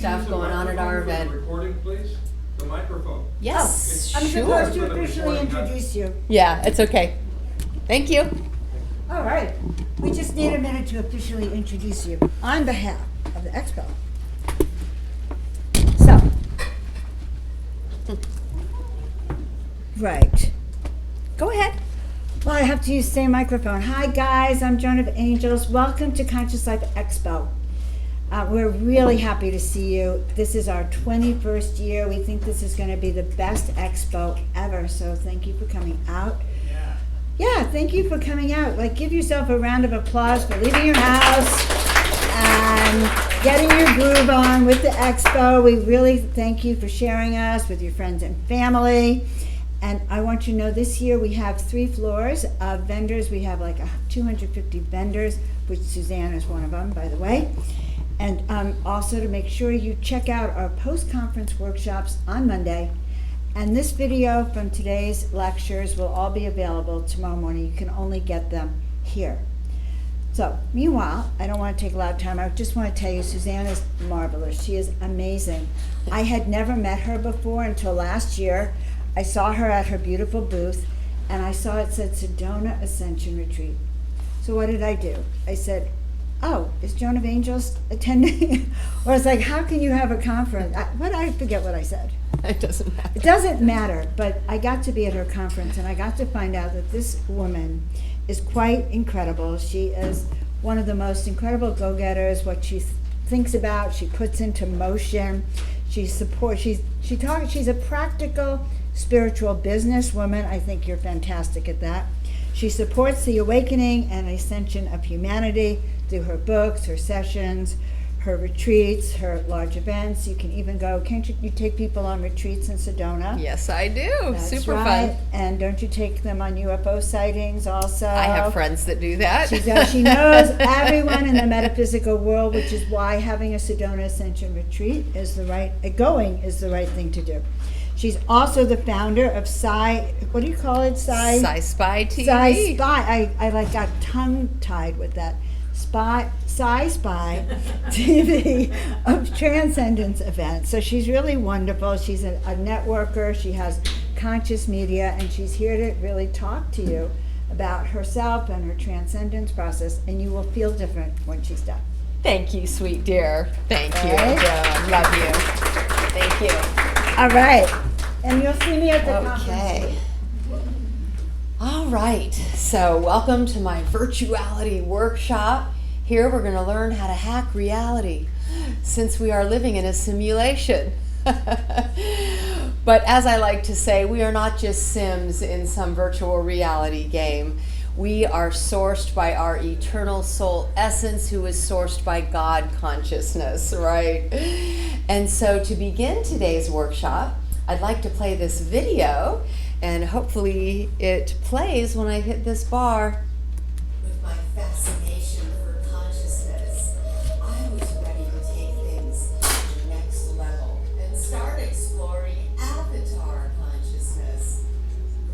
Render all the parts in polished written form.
stuff going on at our event. Recording, please. The microphone. Yes, I'm sure. supposed to officially introduce you. Yeah, it's okay. Thank you. All right, we just need a minute to officially introduce you on behalf of the Expo. So, right, go ahead. Well, I have to use the same microphone. Hi guys, I'm Joan of Angels. Welcome to Conscious Life Expo. We're really happy to see you. This is our 21st year. We think this is going to be the best expo ever, so thank you for coming out. Yeah, thank you for coming out. Like, give yourself a round of applause for leaving your house and getting your groove on with the expo. We really thank you for sharing us with your friends and family. And I want you to know this year we have 3 floors of vendors. We have like 250 vendors, which Suzanne is one of them, by the way. And also to make sure you check out our post-conference workshops on Monday. And this video from today's lectures will all be available tomorrow morning. You can only get them here. So, meanwhile, I don't want to take a lot of time. I just want to tell you, Suzanne is marvelous. She is amazing. I had never met her before until last year. I saw her at her beautiful booth, and I saw it said Sedona Ascension Retreat. So what did I do? I said, oh, is Joan of Angels attending? Or I was like, how can you have a conference? I forget what I said. It doesn't matter. It doesn't matter, but I got to be at her conference, and I got to find out that this woman is quite incredible. She is one of the most incredible go-getters. What she thinks about, she puts into motion. She supports. She's a practical, spiritual businesswoman. I think you're fantastic at that. She supports the awakening and ascension of humanity through her books, her sessions, her retreats, her large events. You can even go, can't you take people on retreats in Sedona? Yes, I do. That's Super right. fun. And don't you take them on UFO sightings also? I have friends that do that. She knows everyone in the metaphysical world, which is why having a Sedona Ascension retreat is the right thing to do. She's also the founder of what do you call it? Sci Spy TV. Sci Spy. I like got tongue tied with that. Sci Spy TV of transcendence events. So she's really wonderful. She's a networker. She has conscious media, and she's here to really talk to you about herself and her transcendence process, and you will feel different when she's done. Thank you, sweet dear. Thank you, Right? Joan. Love you. Thank you. All right. And you'll see me at the conference. Okay. All right. So welcome to my virtuality workshop. Here we're going to learn how to hack reality since we are living in a simulation. But as I like to say, we are not just Sims in some virtual reality game. We are sourced by our eternal soul essence, who is sourced by God consciousness, right? And so to begin today's workshop, I'd like to play this video, and hopefully it plays when I hit this bar. With my fascination for consciousness, I was ready to take things to the next level and start exploring avatar consciousness.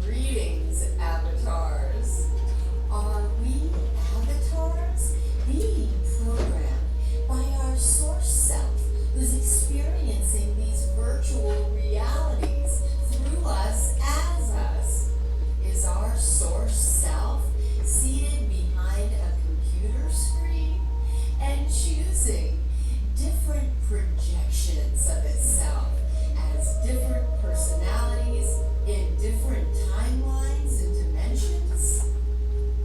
Greetings, avatars. Are we avatars? Being programmed by our source self, who's experiencing these virtual realities through us as us. Is our source self seated behind a computer screen and choosing different projections of itself as different personalities in different timelines and dimensions?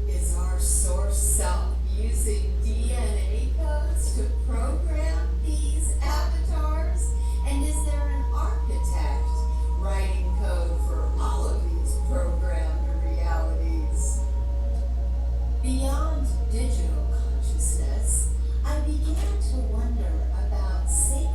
Is our source self using DNA codes to program these avatars? And is there an architect writing code for all of these programmed realities? Beyond digital consciousness, I began to wonder about sacred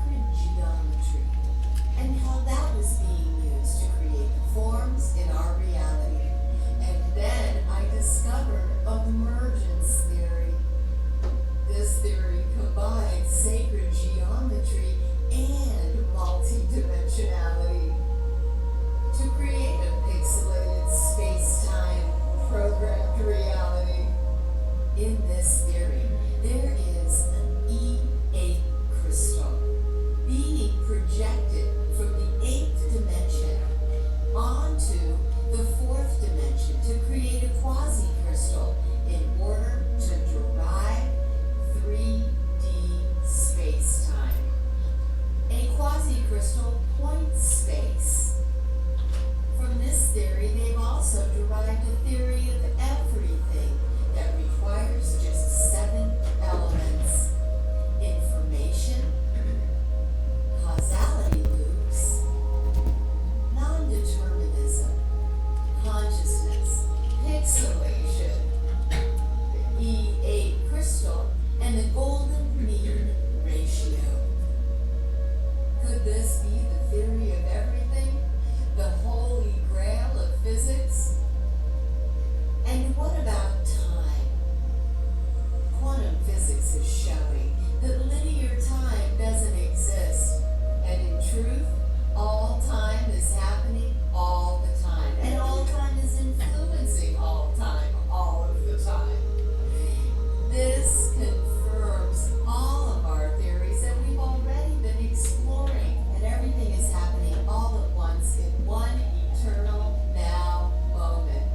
Could this be the theory of everything? The holy grail of physics? And what about time? Quantum physics is showing that linear time doesn't exist. And in truth, all time is happening all the time. And all time is influencing all time, all of the time. This confirms all of our theories that we've already been exploring. And everything is happening all at once in one eternal now moment.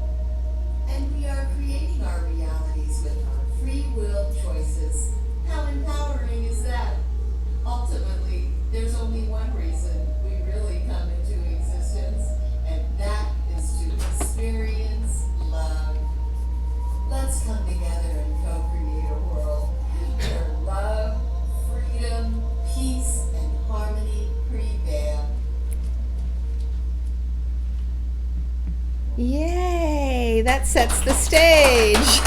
And we are creating our realities with our free will choices. How empowering is that? Ultimately, there's only one reason we really come into existence, and that is to experience love. Let's come together and co-create a world where love, freedom, peace, and harmony prevail. Yay, that sets the stage.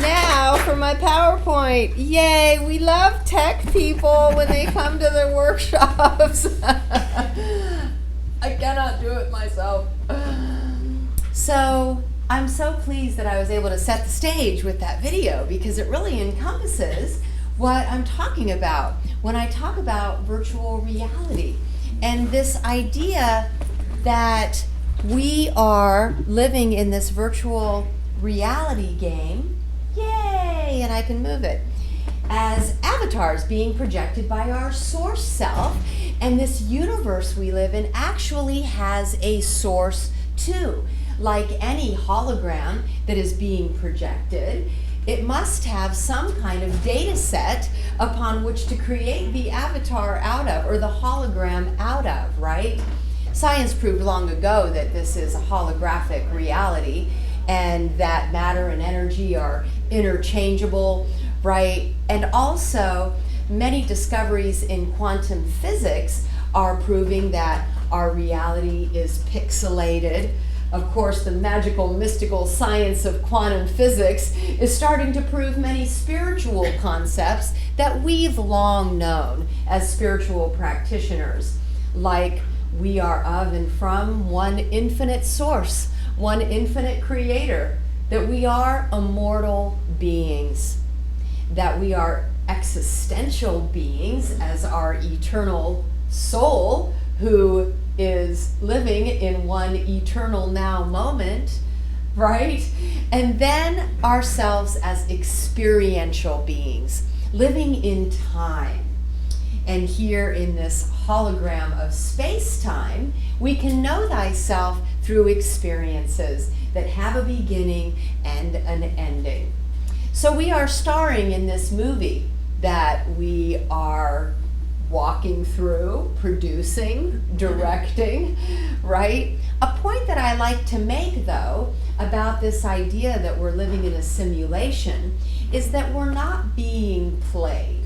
Now for my PowerPoint. Yay, we love tech people when they come to their workshops. I cannot do it myself. So I'm so pleased that I was able to set the stage with that video because it really encompasses what I'm talking about when I talk about virtual reality and this idea that we are living in this virtual reality game. Yay! And I can move it. As avatars being projected by our source self. And this universe we live in actually has a source too. Like any hologram that is being projected, it must have some kind of data set upon which to create the avatar out of, or the hologram out of, right? Science proved long ago that this is a holographic reality and that matter and energy are interchangeable, right? And also, many discoveries in quantum physics are proving that our reality is pixelated. Of course, the magical, mystical science of quantum physics is starting to prove many spiritual concepts that we've long known as spiritual practitioners, like we are of and from one infinite source, one infinite creator, that we are immortal beings, that we are existential beings as our eternal soul who is living in one eternal now moment, right? And then ourselves as experiential beings, living in time. And here in this hologram of space-time, we can know thyself through experiences that have a beginning and an ending. So we are starring in this movie that we are walking through, producing, directing, right? A point that I like to make, though, about this idea that we're living in a simulation is that we're not being played.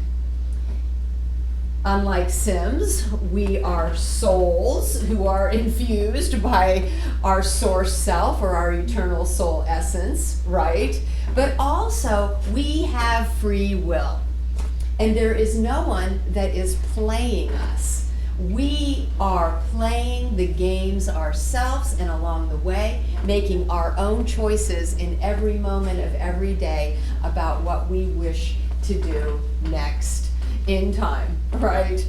Unlike Sims, we are souls who are infused by our source self or our eternal soul essence, right? But also, we have free will. And there is no one that is playing us. We are playing the games ourselves, and along the way, making our own choices in every moment of every day about what we wish to do next in time, right?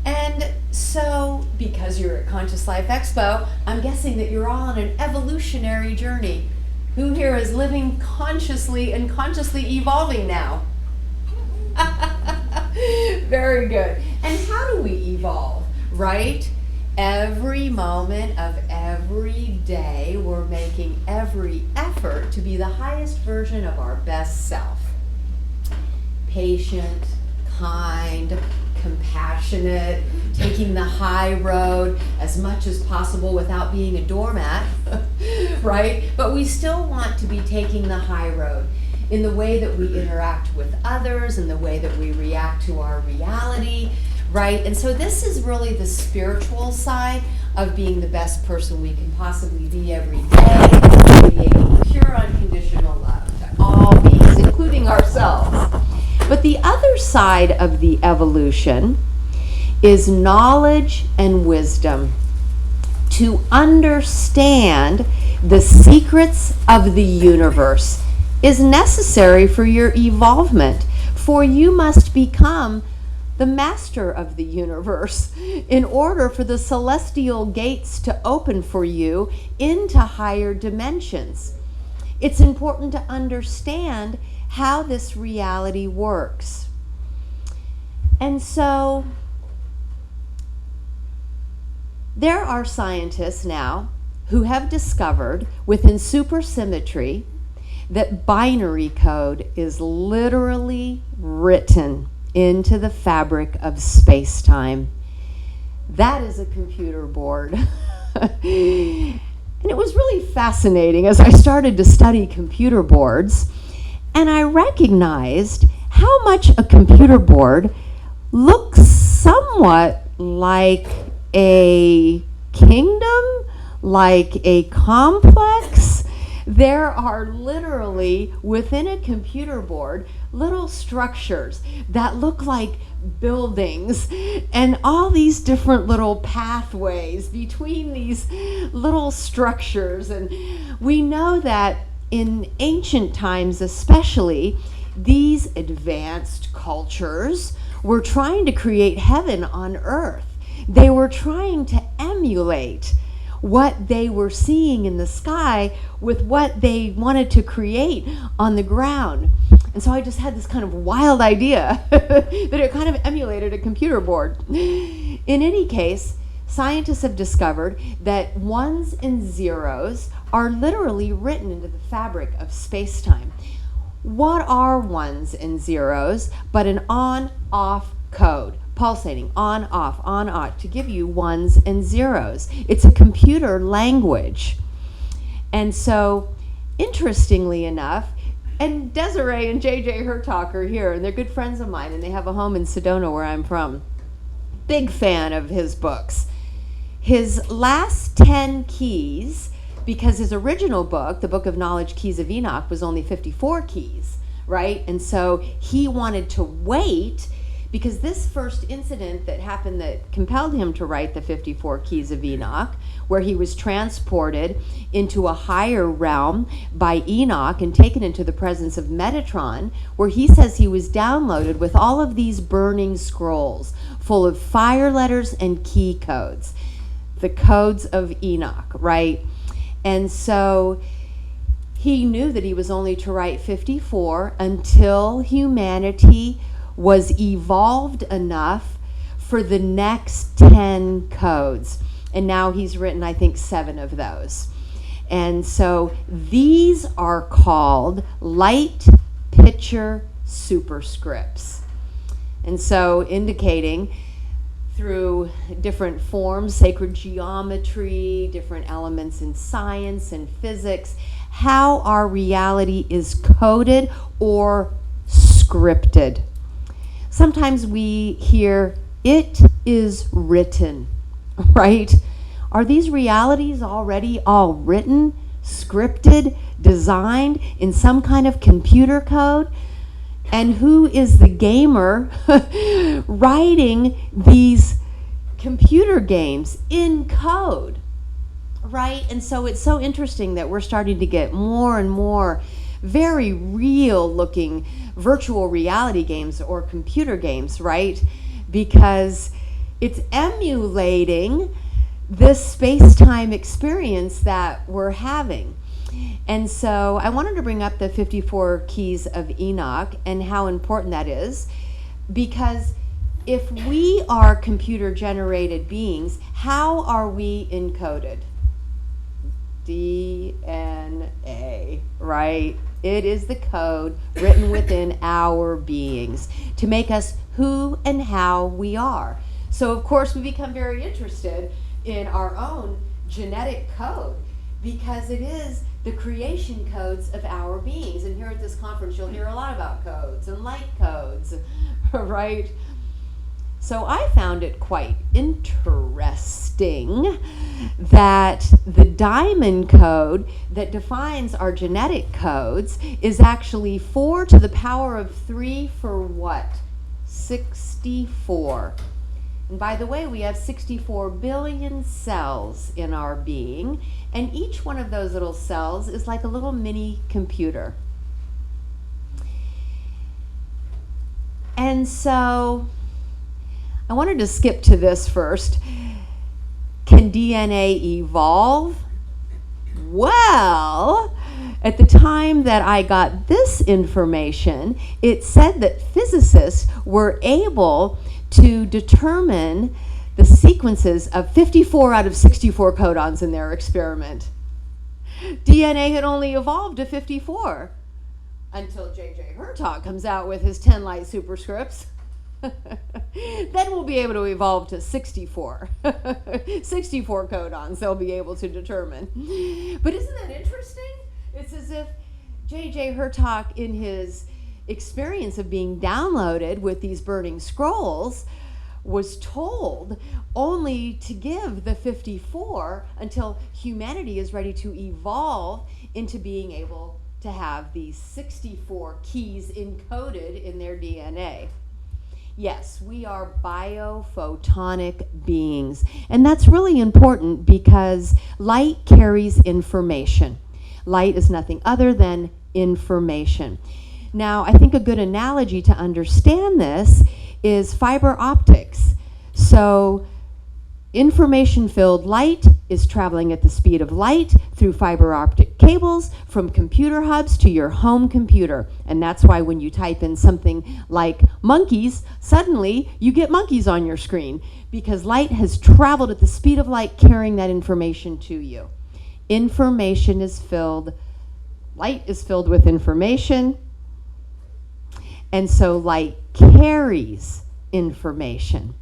And so, because you're at Conscious Life Expo, I'm guessing that you're all on an evolutionary journey. Who here is living consciously and consciously evolving now? Very good. And how do we evolve, right? Every moment of every day, we're making every effort to be the highest version of our best self. Patient, kind, compassionate, taking the high road as much as possible without being a doormat, right? But we still want to be taking the high road in the way that we interact with others, in the way that we react to our reality, right? And so this is really the spiritual side of being the best person we can possibly be every day, creating pure unconditional love to all beings, including ourselves. But the other side of the evolution is knowledge and wisdom. To understand the secrets of the universe is necessary for your evolvement, for you must become the master of the universe in order for the celestial gates to open for you into higher dimensions. It's important to understand how this reality works. And so there are scientists now who have discovered within supersymmetry that binary code is literally written into the fabric of space-time. That is a computer board. And it was really fascinating as I started to study computer boards, and I recognized how much a computer board looks somewhat like a kingdom, like a complex. There are literally within a computer board little structures that look like buildings and all these different little pathways between these little structures. And we know that in ancient times especially, these advanced cultures were trying to create heaven on earth. They were trying to emulate what they were seeing in the sky with what they wanted to create on the ground. And so I just had this kind of wild idea that it kind of emulated a computer board. In any case, scientists have discovered that ones and zeros are literally written into the fabric of space-time. What are ones and zeros but an on-off code? Pulsating on, off, to give you ones and zeros. It's a computer language. And so, interestingly enough, and Desiree and JJ Hertalk are here, and they're good friends of mine, and they have a home in Sedona where I'm from. Big fan of his books. His last 10 keys, because his original book, the Book of Knowledge, Keys of Enoch, was only 54 keys, right? And so he wanted to wait, because this first incident that happened that compelled him to write the 54 Keys of Enoch, where he was transported into a higher realm by Enoch and taken into the presence of Metatron, where he says he was downloaded with all of these burning scrolls full of fire letters and key codes, the codes of Enoch, right? And so he knew that he was only to write 54 until humanity was evolved enough for the next 10 codes. And now he's written, I think, 7 of those. And so these are called light picture superscripts. And so indicating through different forms, sacred geometry, different elements in science and physics, how our reality is coded or scripted. Sometimes we hear, it is written, right? Are these realities already all written, scripted, designed in some kind of computer code? And who is the gamer writing these computer games in code, right? And so it's so interesting that we're starting to get more and more very real looking virtual reality games or computer games, right? Because it's emulating this space-time experience that we're having. And so I wanted to bring up the 54 Keys of Enoch and how important that is, because if we are computer-generated beings, how are we encoded? DNA, right? It is the code written within our beings to make us who and how we are. So of course we become very interested in our own genetic code, because it is the creation codes of our beings. And here at this conference you'll hear a lot about codes and light codes, right? So I found it quite interesting that the diamond code that defines our genetic codes is actually 4 to the power of 3 for what? 64. And by the way, we have 64 billion cells in our being, and each one of those little cells is like a little mini computer. And so I wanted to skip to this first. Can DNA evolve? Well, at the time that I got this information, it said that physicists were able to determine the sequences of 54 out of 64 codons in their experiment. DNA had only evolved to 54 until J.J. Hertog comes out with his 10 light superscripts. Then we'll be able to evolve to 64. 64 codons they'll be able to determine. But isn't that interesting? It's as if J.J. Hertog, in his experience of being downloaded with these burning scrolls, was told only to give the 54 until humanity is ready to evolve into being able to have these 64 keys encoded in their DNA. Yes, we are biophotonic beings, and that's really important because light carries information. Light is nothing other than information. Now, I think a good analogy to understand this is fiber optics. So, information-filled light is traveling at the speed of light through fiber optic cables from computer hubs to your home computer. And that's why when you type in something like monkeys, suddenly you get monkeys on your screen because light has traveled at the speed of light carrying that information to you. Information is filled, light is filled with information, and so light carries information.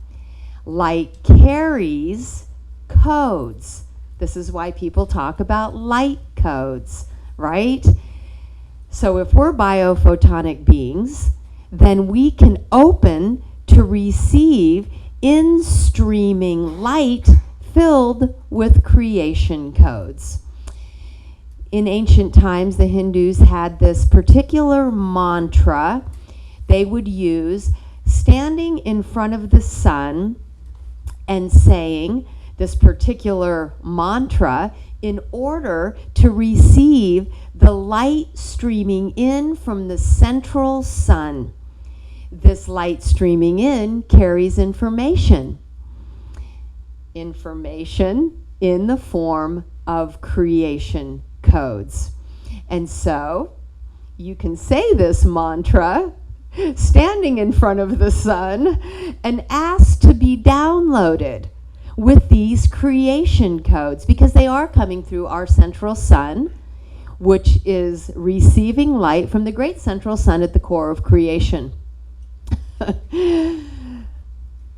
Light carries codes. This is why people talk about light codes, right? So if we're biophotonic beings, then we can open to receive in-streaming light filled with creation codes. In ancient times, the Hindus had this particular mantra they would use standing in front of the sun and saying this particular mantra in order to receive the light streaming in from the central sun. This light streaming in carries information. Information in the form of creation codes. And so you can say this mantra standing in front of the sun and ask to be downloaded with these creation codes because they are coming through our central sun, which is receiving light from the great central sun at the core of creation.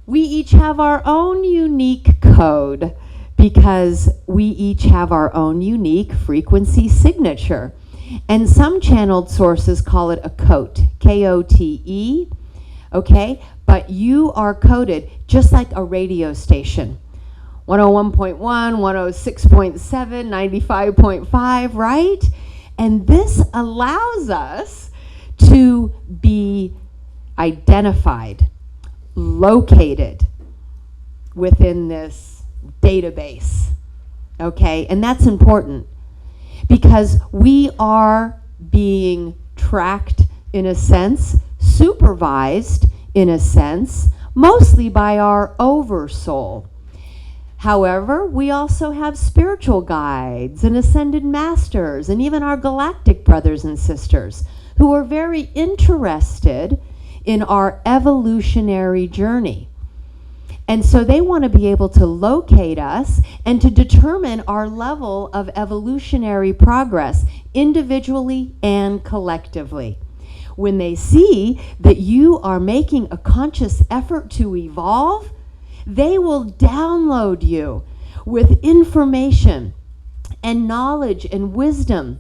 We each have our own unique code because we each have our own unique frequency signature. And some channeled sources call it a cote, K-O-T-E, okay? But you are coded just like a radio station. 101.1, 106.7, 95.5, right? And this allows us to be identified, located within this database, okay? And that's important because we are being tracked in a sense, supervised in a sense, mostly by our oversoul. However, we also have spiritual guides and ascended masters and even our galactic brothers and sisters who are very interested in our evolutionary journey. And so they want to be able to locate us and to determine our level of evolutionary progress individually and collectively. When they see that you are making a conscious effort to evolve, they will download you with information and knowledge and wisdom,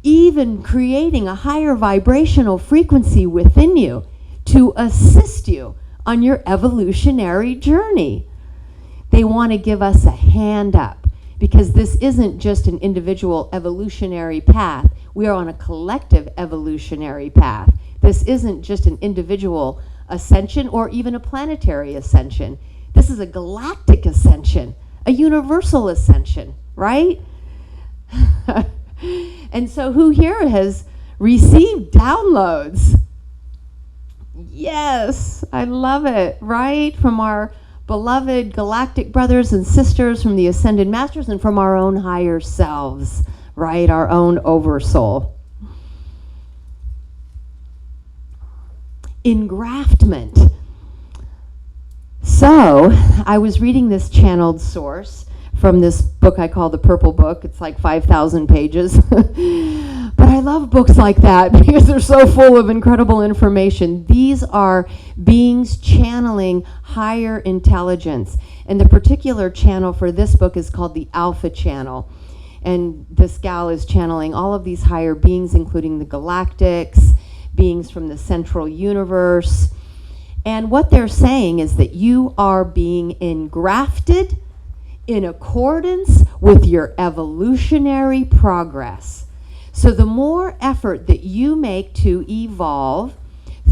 even creating a higher vibrational frequency within you to assist you on your evolutionary journey. They want to give us a hand up because this isn't just an individual evolutionary path. We are on a collective evolutionary path. This isn't just an individual ascension or even a planetary ascension. This is a galactic ascension, a universal ascension, right? And so who here has received downloads? Yes, I love it, right? From our beloved galactic brothers and sisters, from the ascended masters, and from our own higher selves, right? Our own oversoul. Engraftment. So, I was reading this channeled source from this book I call the Purple Book. It's like 5,000 pages. But I love books like that because they're so full of incredible information. These are beings channeling higher intelligence. And the particular channel for this book is called the Alpha Channel. And this gal is channeling all of these higher beings, including the galactics, beings from the central universe. And what they're saying is that you are being engrafted in accordance with your evolutionary progress. So the more effort that you make to evolve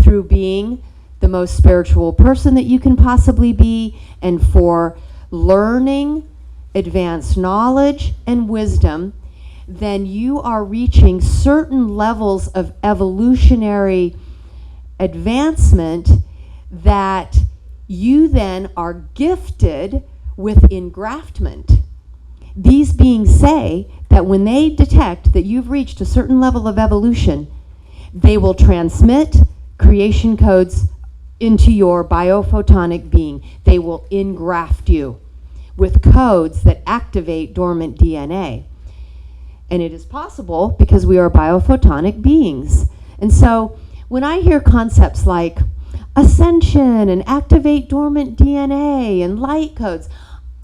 through being the most spiritual person that you can possibly be, and for learning advanced knowledge and wisdom, then you are reaching certain levels of evolutionary advancement that you then are gifted with engraftment. These beings say that when they detect that you've reached a certain level of evolution, they will transmit creation codes into your biophotonic being. They will engraft you with codes that activate dormant DNA. And it is possible because we are biophotonic beings. And so when I hear concepts like ascension and activate dormant DNA and light codes,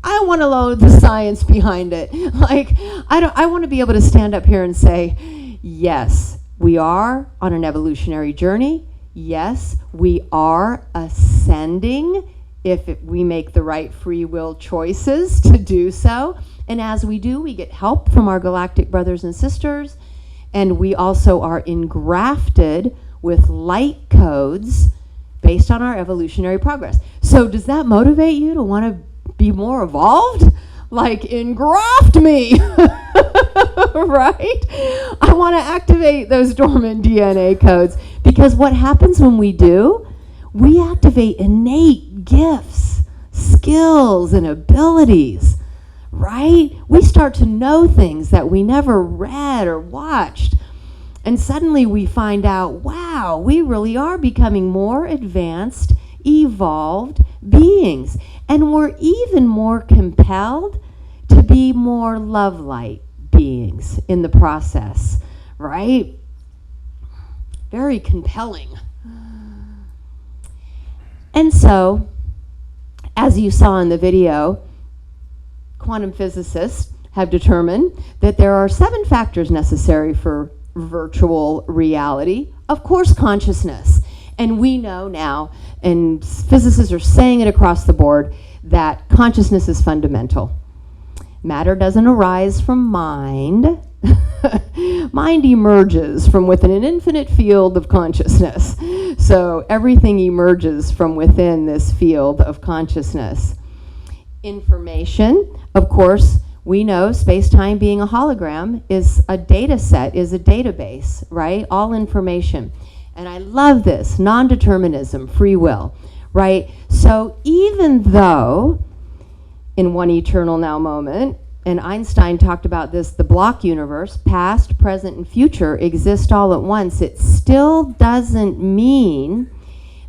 I want to know the science behind it. Like, I want to be able to stand up here and say, yes, we are on an evolutionary journey. Yes, we are ascending if we make the right free will choices to do so. And as we do, we get help from our galactic brothers and sisters. And we also are engrafted with light codes based on our evolutionary progress. So does that motivate you to want to be more evolved? Like, engraft me, right? I want to activate those dormant DNA codes, because what happens when we do, we activate innate gifts, skills, and abilities, right? We start to know things that we never read or watched. And suddenly we find out, wow, we really are becoming more advanced, evolved beings. And we're even more compelled to be more love light beings in the process, right? Very compelling. And so, as you saw in the video, quantum physicists have determined that there are 7 factors necessary for virtual reality. Of course, consciousness. And we know now, and physicists are saying it across the board, that consciousness is fundamental. Matter doesn't arise from mind. Mind emerges from within an infinite field of consciousness. So everything emerges from within this field of consciousness. Information, of course, we know space-time being a hologram is a data set, is a database, right? All information. And I love this, non-determinism, free will, right? So even though in one eternal now moment, and Einstein talked about this, the block universe, past, present, and future exist all at once, it still doesn't mean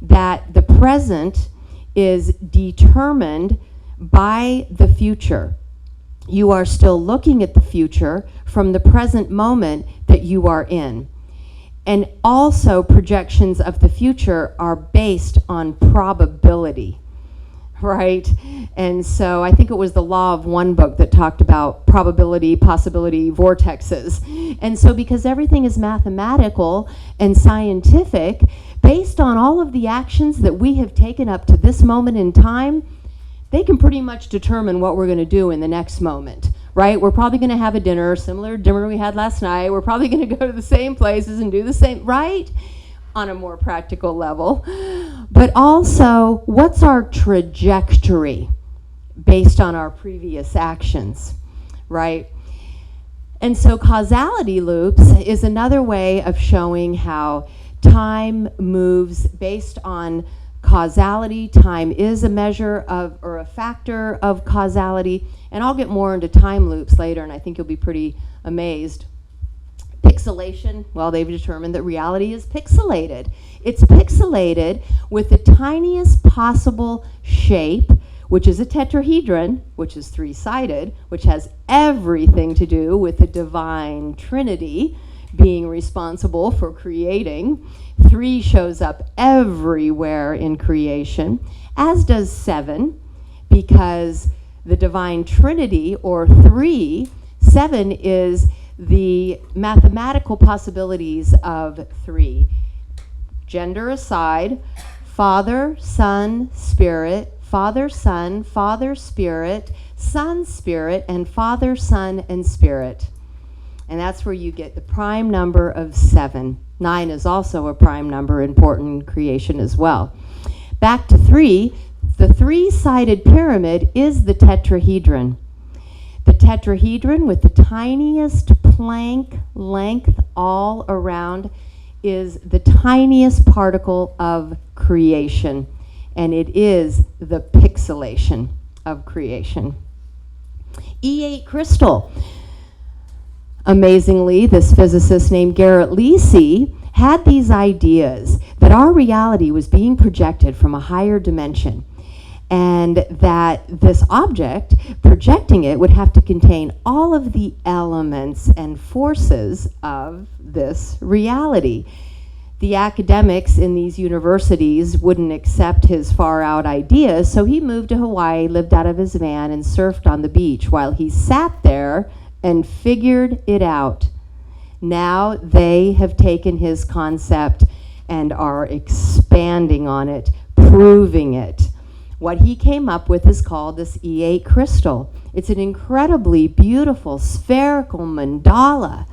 that the present is determined by the future. You are still looking at the future from the present moment that you are in. And also projections of the future are based on probability, right? And so I think it was the Law of One book that talked about probability, possibility, vortexes. And so because everything is mathematical and scientific, based on all of the actions that we have taken up to this moment in time, they can pretty much determine what we're going to do in the next moment, right? We're probably going to have a dinner, similar to dinner we had last night. We're probably going to go to the same places and do the same, right? On a more practical level. but also what's our trajectory based on our previous actions, right? And so causality loops is another way of showing how time moves based on causality. Time is a measure of, or a factor of causality. And I'll get more into time loops later, and I think you'll be pretty amazed. Pixelation, well, they've determined that reality is pixelated. It's pixelated with the tiniest possible shape, which is a tetrahedron, which is three-sided, which has everything to do with the divine Trinity being responsible for creating. 3 shows up everywhere in creation, as does 7, because the divine Trinity, or 3, 7 is the mathematical possibilities of 3. Gender aside, Father, Son, Spirit, Father, Son, Father, Spirit, Son, Spirit, and Father, Son, and Spirit. And that's where you get the prime number of 7. 9 is also a prime number, important in creation as well. Back to 3, the 3-sided pyramid is the tetrahedron. The tetrahedron with the tiniest Planck length all around is the tiniest particle of creation, and it is the pixelation of creation. E8 crystal. Amazingly, this physicist named Garrett Lisi had these ideas that our reality was being projected from a higher dimension, and that this object, projecting it, would have to contain all of the elements and forces of this reality. The academics in these universities wouldn't accept his far-out ideas, so he moved to Hawaii, lived out of his van, and surfed on the beach while he sat there and figured it out. Now they have taken his concept and are expanding on it, proving it. What he came up with is called this E8 crystal. It's an incredibly beautiful spherical mandala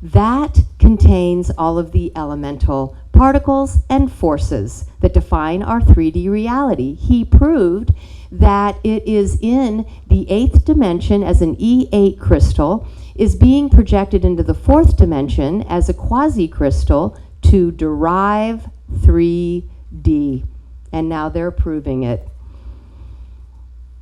that contains all of the elemental particles and forces that define our 3D reality. He proved that it is in the 8th dimension as an E8 crystal, is being projected into the 4th dimension as a quasi-crystal to derive 3D. And now they're proving it.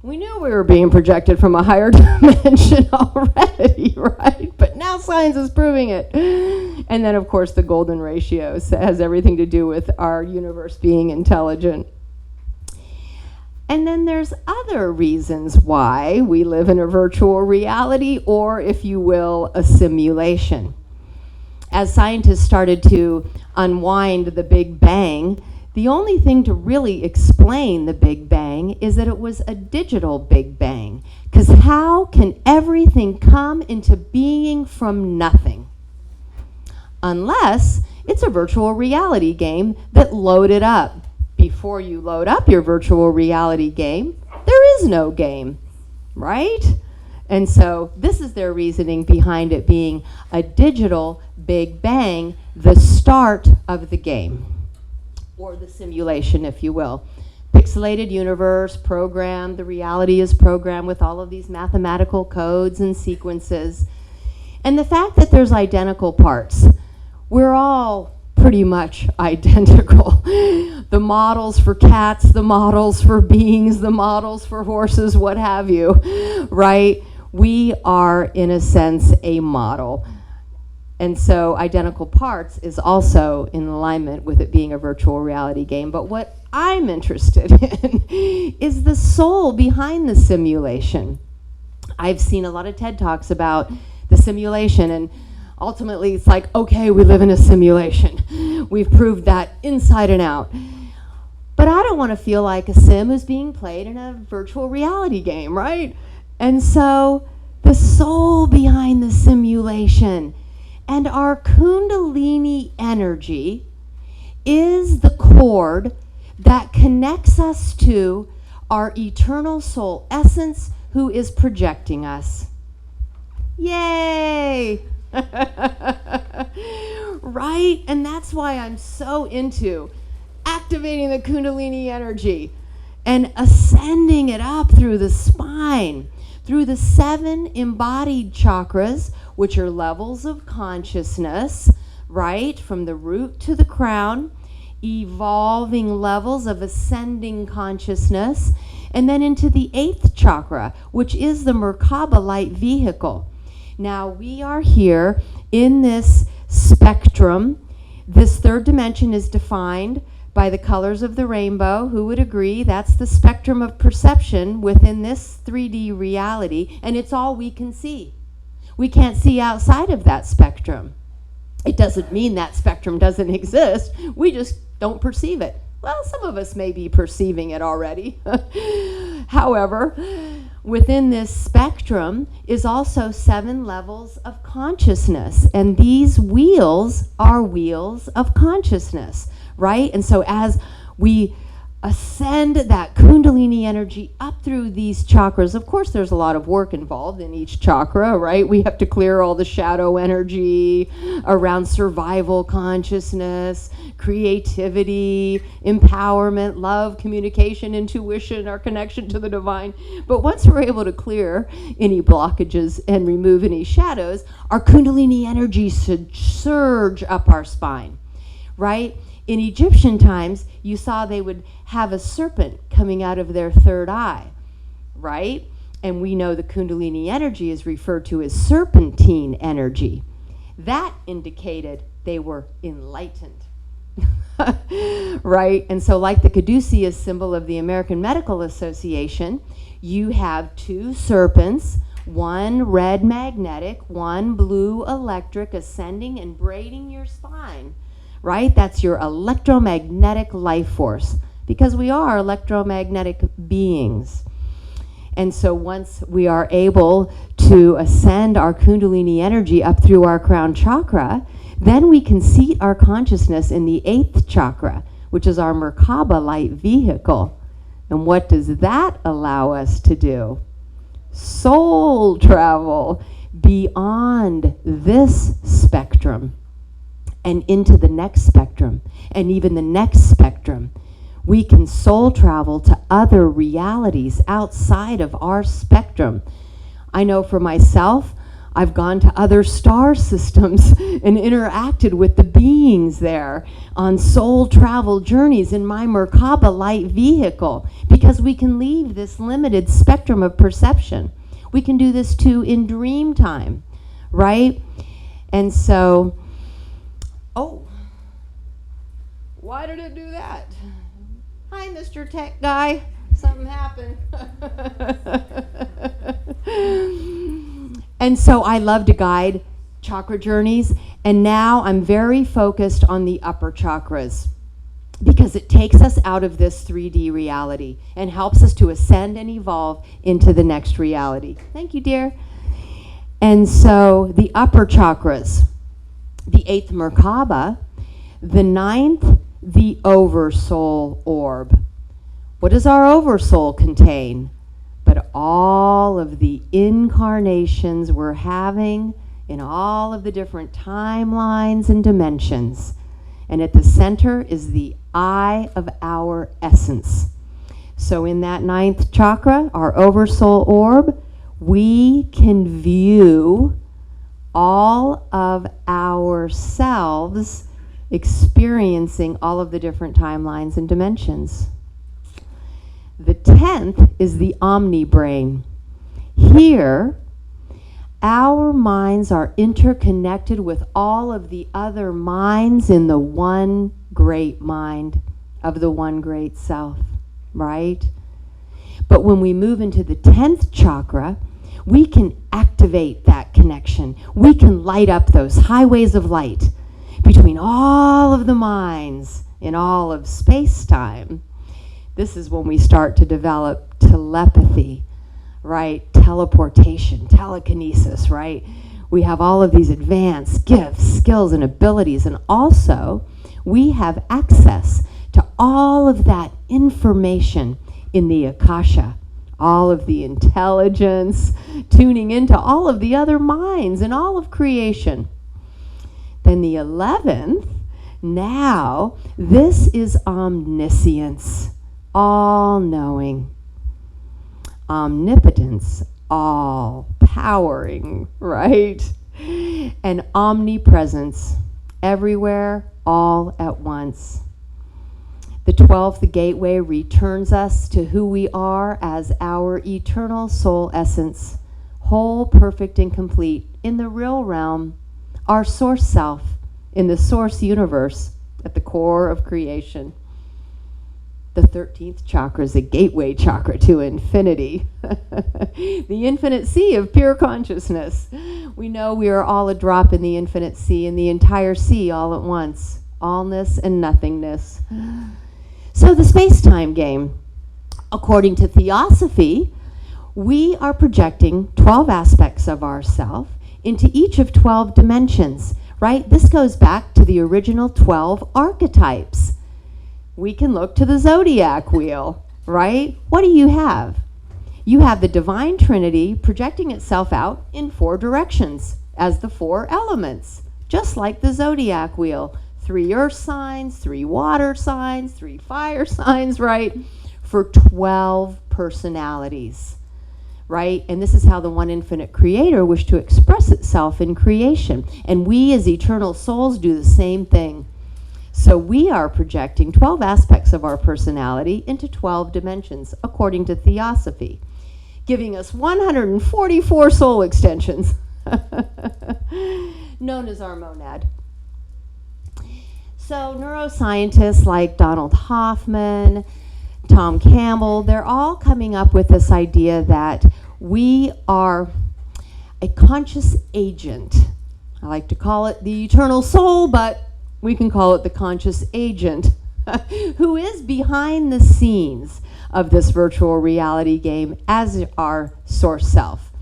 We knew we were being projected from a higher dimension already, right? But now science is proving it. And then, of course, the golden ratio has everything to do with our universe being intelligent. And then there's other reasons why we live in a virtual reality, or, if you will, a simulation. As scientists started to unwind the Big Bang, the only thing to really explain the Big Bang is that it was a digital Big Bang. Because how can everything come into being from nothing? Unless it's a virtual reality game that loaded up. Before you load up your virtual reality game, there is no game, right? And so this is their reasoning behind it being a digital Big Bang, the start of the game. Or the simulation, if you will. Pixelated universe, programmed, the reality is programmed with all of these mathematical codes and sequences. And the fact that there's identical parts, we're all pretty much identical. The models for cats, the models for beings, the models for horses, what have you, right? We are, in a sense, a model. And so identical parts is also in alignment with it being a virtual reality game. But what I'm interested in is the soul behind the simulation. I've seen a lot of TED Talks about the simulation, and ultimately it's like, okay, we live in a simulation. We've proved that inside and out. But I don't want to feel like a sim who's being played in a virtual reality game, right? And so the soul behind the simulation and our Kundalini energy is the cord that connects us to our eternal soul essence who is projecting us. Yay! Right? And that's why I'm so into activating the Kundalini energy and ascending it up through the spine, through the 7 embodied chakras, which are levels of consciousness, right? From the root to the crown, evolving levels of ascending consciousness, and then into the 8th chakra, which is the Merkaba light vehicle. Now we are here in this spectrum. This 3rd dimension is defined by the colors of the rainbow. Who would agree? That's the spectrum of perception within this 3D reality, and it's all we can see. We can't see outside of that spectrum. It doesn't mean that spectrum doesn't exist. We just don't perceive it. Well, some of us may be perceiving it already. However, within this spectrum is also 7 levels of consciousness, and these wheels are wheels of consciousness, right? And so as we ascend that Kundalini energy up through these chakras, of course there's a lot of work involved in each chakra, right? We have to clear all the shadow energy around survival consciousness, creativity, empowerment, love, communication, intuition, our connection to the divine. But once we're able to clear any blockages and remove any shadows, our Kundalini energy should surge up our spine, right? In Egyptian times, you saw they would have a serpent coming out of their 3rd eye, right? And we know the Kundalini energy is referred to as serpentine energy. That indicated they were enlightened, right? And so like the caduceus symbol of the American Medical Association, you have 2 serpents, one red magnetic, one blue electric, ascending and braiding your spine. Right? That's your electromagnetic life force, because we are electromagnetic beings. And so once we are able to ascend our Kundalini energy up through our crown chakra, then we can seat our consciousness in the 8th chakra, which is our Merkaba light vehicle. And what does that allow us to do? Soul travel beyond this spectrum and into the next spectrum, and even the next spectrum. We can soul travel to other realities outside of our spectrum. I know for myself, I've gone to other star systems and interacted with the beings there on soul travel journeys in my Merkaba light vehicle, because we can leave this limited spectrum of perception. We can do this too in dream time, right? And so, oh, why did it do that? Hi, Mr. Tech Guy. Something happened. And so I love to guide chakra journeys, and now I'm very focused on the upper chakras, because it takes us out of this 3D reality and helps us to ascend and evolve into the next reality. Thank you, dear. And so the upper chakras, the 8th Merkaba, the 9th, the Oversoul orb. What does our Oversoul contain? But all of the incarnations we're having in all of the different timelines and dimensions. And at the center is the eye of our essence. So in that 9th chakra, our Oversoul orb, we can view all of ourselves experiencing all of the different timelines and dimensions. The 10th is the omni-brain. Here, our minds are interconnected with all of the other minds in the one great mind of the one great self, right? But when we move into the 10th chakra, we can activate that connection. We can light up those highways of light between all of the minds in all of space-time. This is when we start to develop telepathy, right? Teleportation, telekinesis, right? We have all of these advanced gifts, skills, and abilities, and also we have access to all of that information in the Akasha, all of the intelligence, tuning into all of the other minds and all of creation. Then the 11th Now, this is omniscience, all-knowing. Omnipotence, all-powering, right? And omnipresence, everywhere, all at once. The 12th, the gateway, returns us to who we are as our eternal soul essence, whole, perfect, and complete in the real realm, our source self, in the source universe, at the core of creation. The 13th chakra is a gateway chakra to infinity, the infinite sea of pure consciousness. We know we are all a drop in the infinite sea, and the entire sea all at once, allness and nothingness. So the space-time game, according to Theosophy, we are projecting 12 aspects of ourself into each of 12 dimensions, right? This goes back to the original 12 archetypes. We can look to the zodiac wheel, right? What do you have? You have the divine trinity projecting itself out in 4 directions as the 4 elements, just like the zodiac wheel. 3 earth signs, 3 water signs, 3 fire signs, right? For 12 personalities, right? And this is how the one infinite creator wished to express itself in creation. And we as eternal souls do the same thing. So we are projecting 12 aspects of our personality into 12 dimensions, according to Theosophy, giving us 144 soul extensions, known as our monad. So neuroscientists like Donald Hoffman, Tom Campbell, they're all coming up with this idea that we are a conscious agent. I like to call it the eternal soul, but we can call it the conscious agent, who is behind the scenes of this virtual reality game as our source self.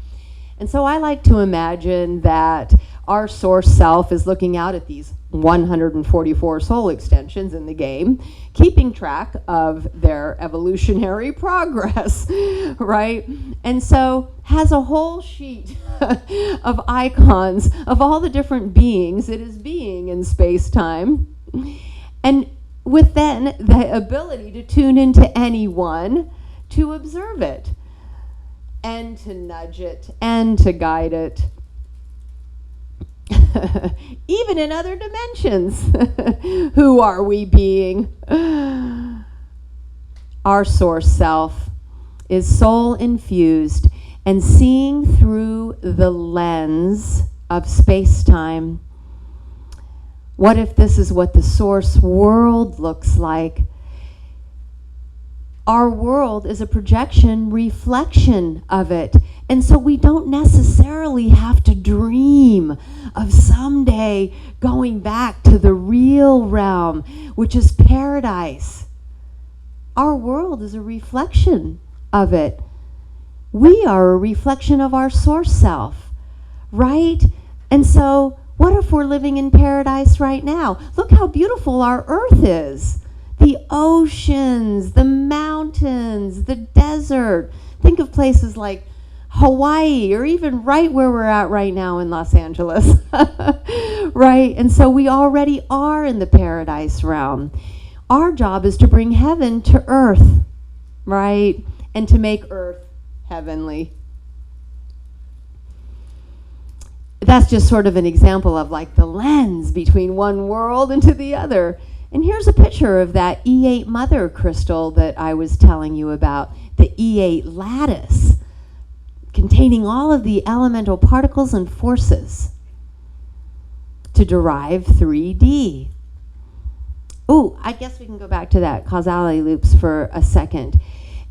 And so I like to imagine that our source self is looking out at these 144 soul extensions in the game, keeping track of their evolutionary progress, right? And so has a whole sheet of icons of all the different beings it is being in space-time. And with then the ability to tune into anyone to observe it and to nudge it and to guide it. Even in other dimensions. Who are we being? Our source self is soul infused and seeing through the lens of space-time. What if this is what the source world looks like? Our world is a projection, reflection of it. And so we don't necessarily have to dream of someday going back to the real realm, which is paradise. Our world is a reflection of it. We are a reflection of our source self, right? And so what if we're living in paradise right now? Look how beautiful our earth is. The oceans, the mountains, the desert. Think of places like Hawaii, or even right where we're at right now in Los Angeles, right? And so we already are in the paradise realm. Our job is to bring heaven to earth, right? And to make earth heavenly. That's just sort of an example of like the lens between one world into the other. And here's a picture of that E8 mother crystal that I was telling you about, the E8 lattice, containing all of the elemental particles and forces to derive 3D. Oh, I guess we can go back to that causality loops for a second.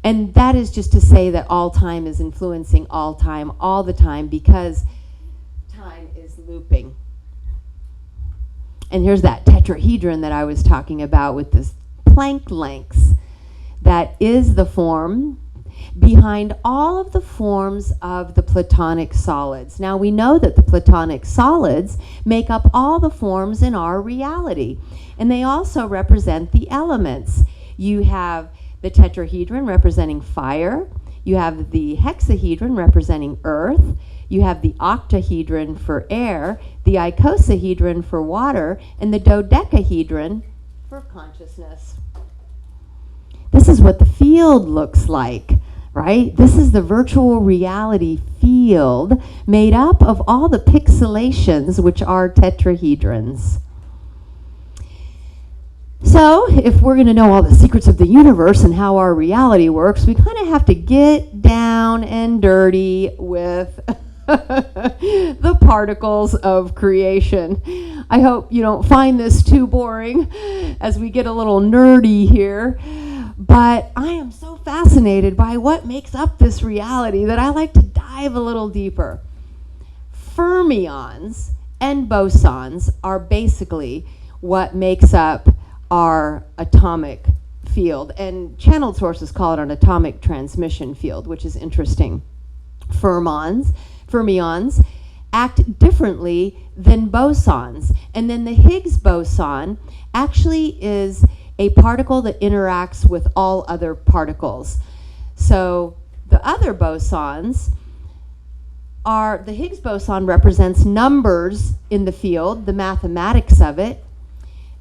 And that is just to say that all time is influencing all time, all the time, because time is looping. And here's that tetrahedron that I was talking about with this Planck lengths. That is the form behind all of the forms of the Platonic solids. Now we know that the Platonic solids make up all the forms in our reality. And they also represent the elements. You have the tetrahedron representing fire. You have the hexahedron representing earth. You have the octahedron for air, the icosahedron for water, and the dodecahedron for consciousness. This is what the field looks like, right? This is the virtual reality field made up of all the pixelations, which are tetrahedrons. So, if we're going to know all the secrets of the universe and how our reality works, we kind of have to get down and dirty with the particles of creation. I hope you don't find this too boring as we get a little nerdy here, but I am so fascinated by what makes up this reality that I like to dive a little deeper. Fermions and bosons are basically what makes up our atomic field, and channeled sources call it an atomic transmission field, which is interesting. Fermions act differently than bosons, and then the Higgs boson actually is a particle that interacts with all other particles. So the other bosons are, the Higgs boson represents numbers in the field, the mathematics of it.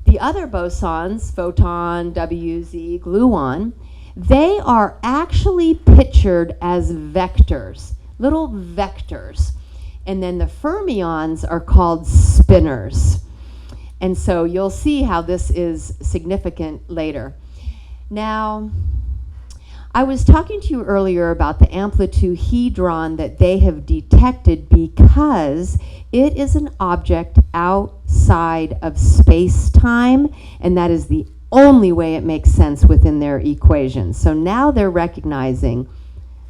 The other bosons, photon, WZ, gluon, they are actually pictured as vectors, little vectors. And then the fermions are called spinors. And so you'll see how this is significant later. Now, I was talking to you earlier about the amplituhedron that they have detected because it is an object outside of space-time, and that is the only way it makes sense within their equations. So now they're recognizing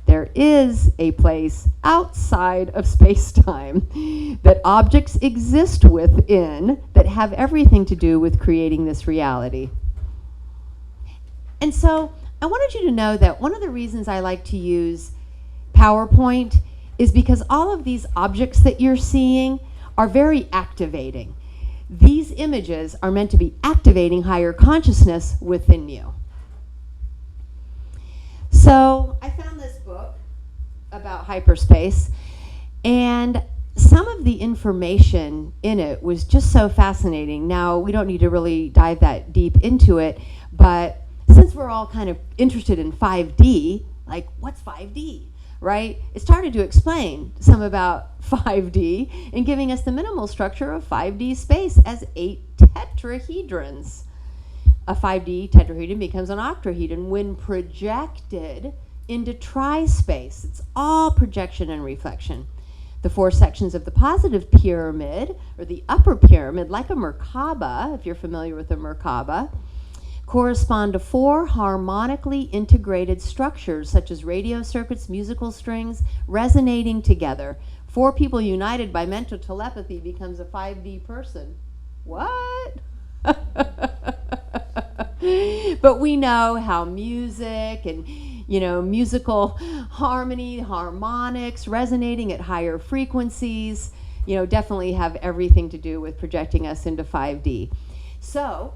there is a place outside of space-time that objects exist within that have everything to do with creating this reality. And so I wanted you to know that one of the reasons I like to use PowerPoint is because all of these objects that you're seeing are very activating. These images are meant to be activating higher consciousness within you. So I found this book about hyperspace, and some of the information in it was just so fascinating. Now, we don't need to really dive that deep into it, but since we're all kind of interested in 5D, like what's 5D, right? It started to explain some about 5D and giving us the minimal structure of 5D space as 8 tetrahedrons. A 5D tetrahedron becomes an octahedron when projected into tri-space. It's all projection and reflection. The 4 sections of the positive pyramid, or the upper pyramid, like a Merkaba, if you're familiar with a Merkaba, correspond to 4 harmonically integrated structures, such as radio circuits, musical strings, resonating together. 4 people united by mental telepathy becomes a 5D person. What? But we know how music and, musical harmony, harmonics, resonating at higher frequencies, definitely have everything to do with projecting us into 5D. So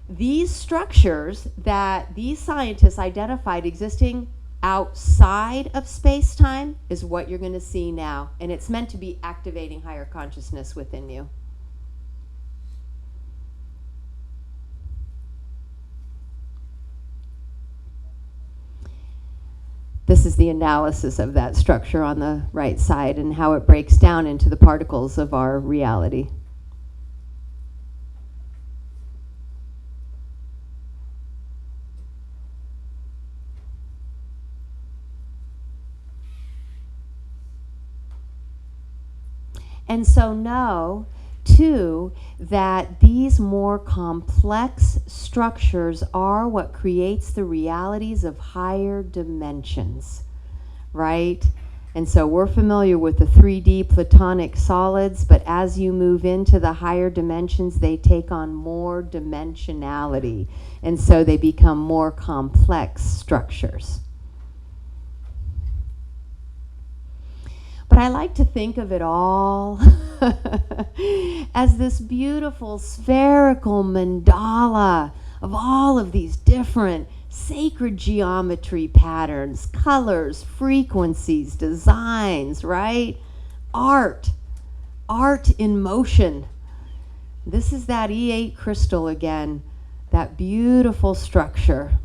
these structures that these scientists identified existing outside of space-time is what you're going to see now, and it's meant to be activating higher consciousness within you. This is the analysis of that structure on the right side and how it breaks down into the particles of our reality. And so know, too, that these more complex structures are what creates the realities of higher dimensions, right? And so we're familiar with the 3D platonic solids, but as you move into the higher dimensions, they take on more dimensionality, and so they become more complex structures. But I like to think of it all as this beautiful spherical mandala of all of these different sacred geometry patterns, colors, frequencies, designs, right? art in motion. This is that E8 crystal again. That beautiful structure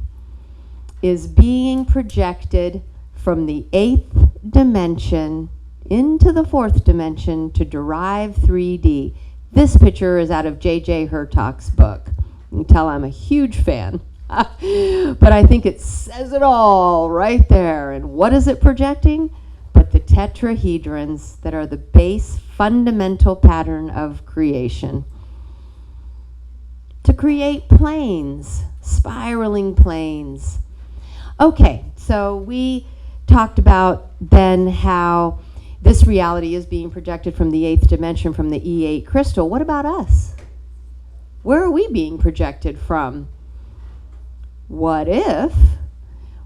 is being projected from the 8th dimension into the 4th dimension to derive 3D. This picture is out of J.J. Hertock's book. You can tell I'm a huge fan. But I think it says it all right there. And what is it projecting? But the tetrahedrons that are the base fundamental pattern of creation. To create planes, spiraling planes. Okay, so we talked about then how this reality is being projected from the 8th dimension from the E8 crystal. What about us? Where are we being projected from? What if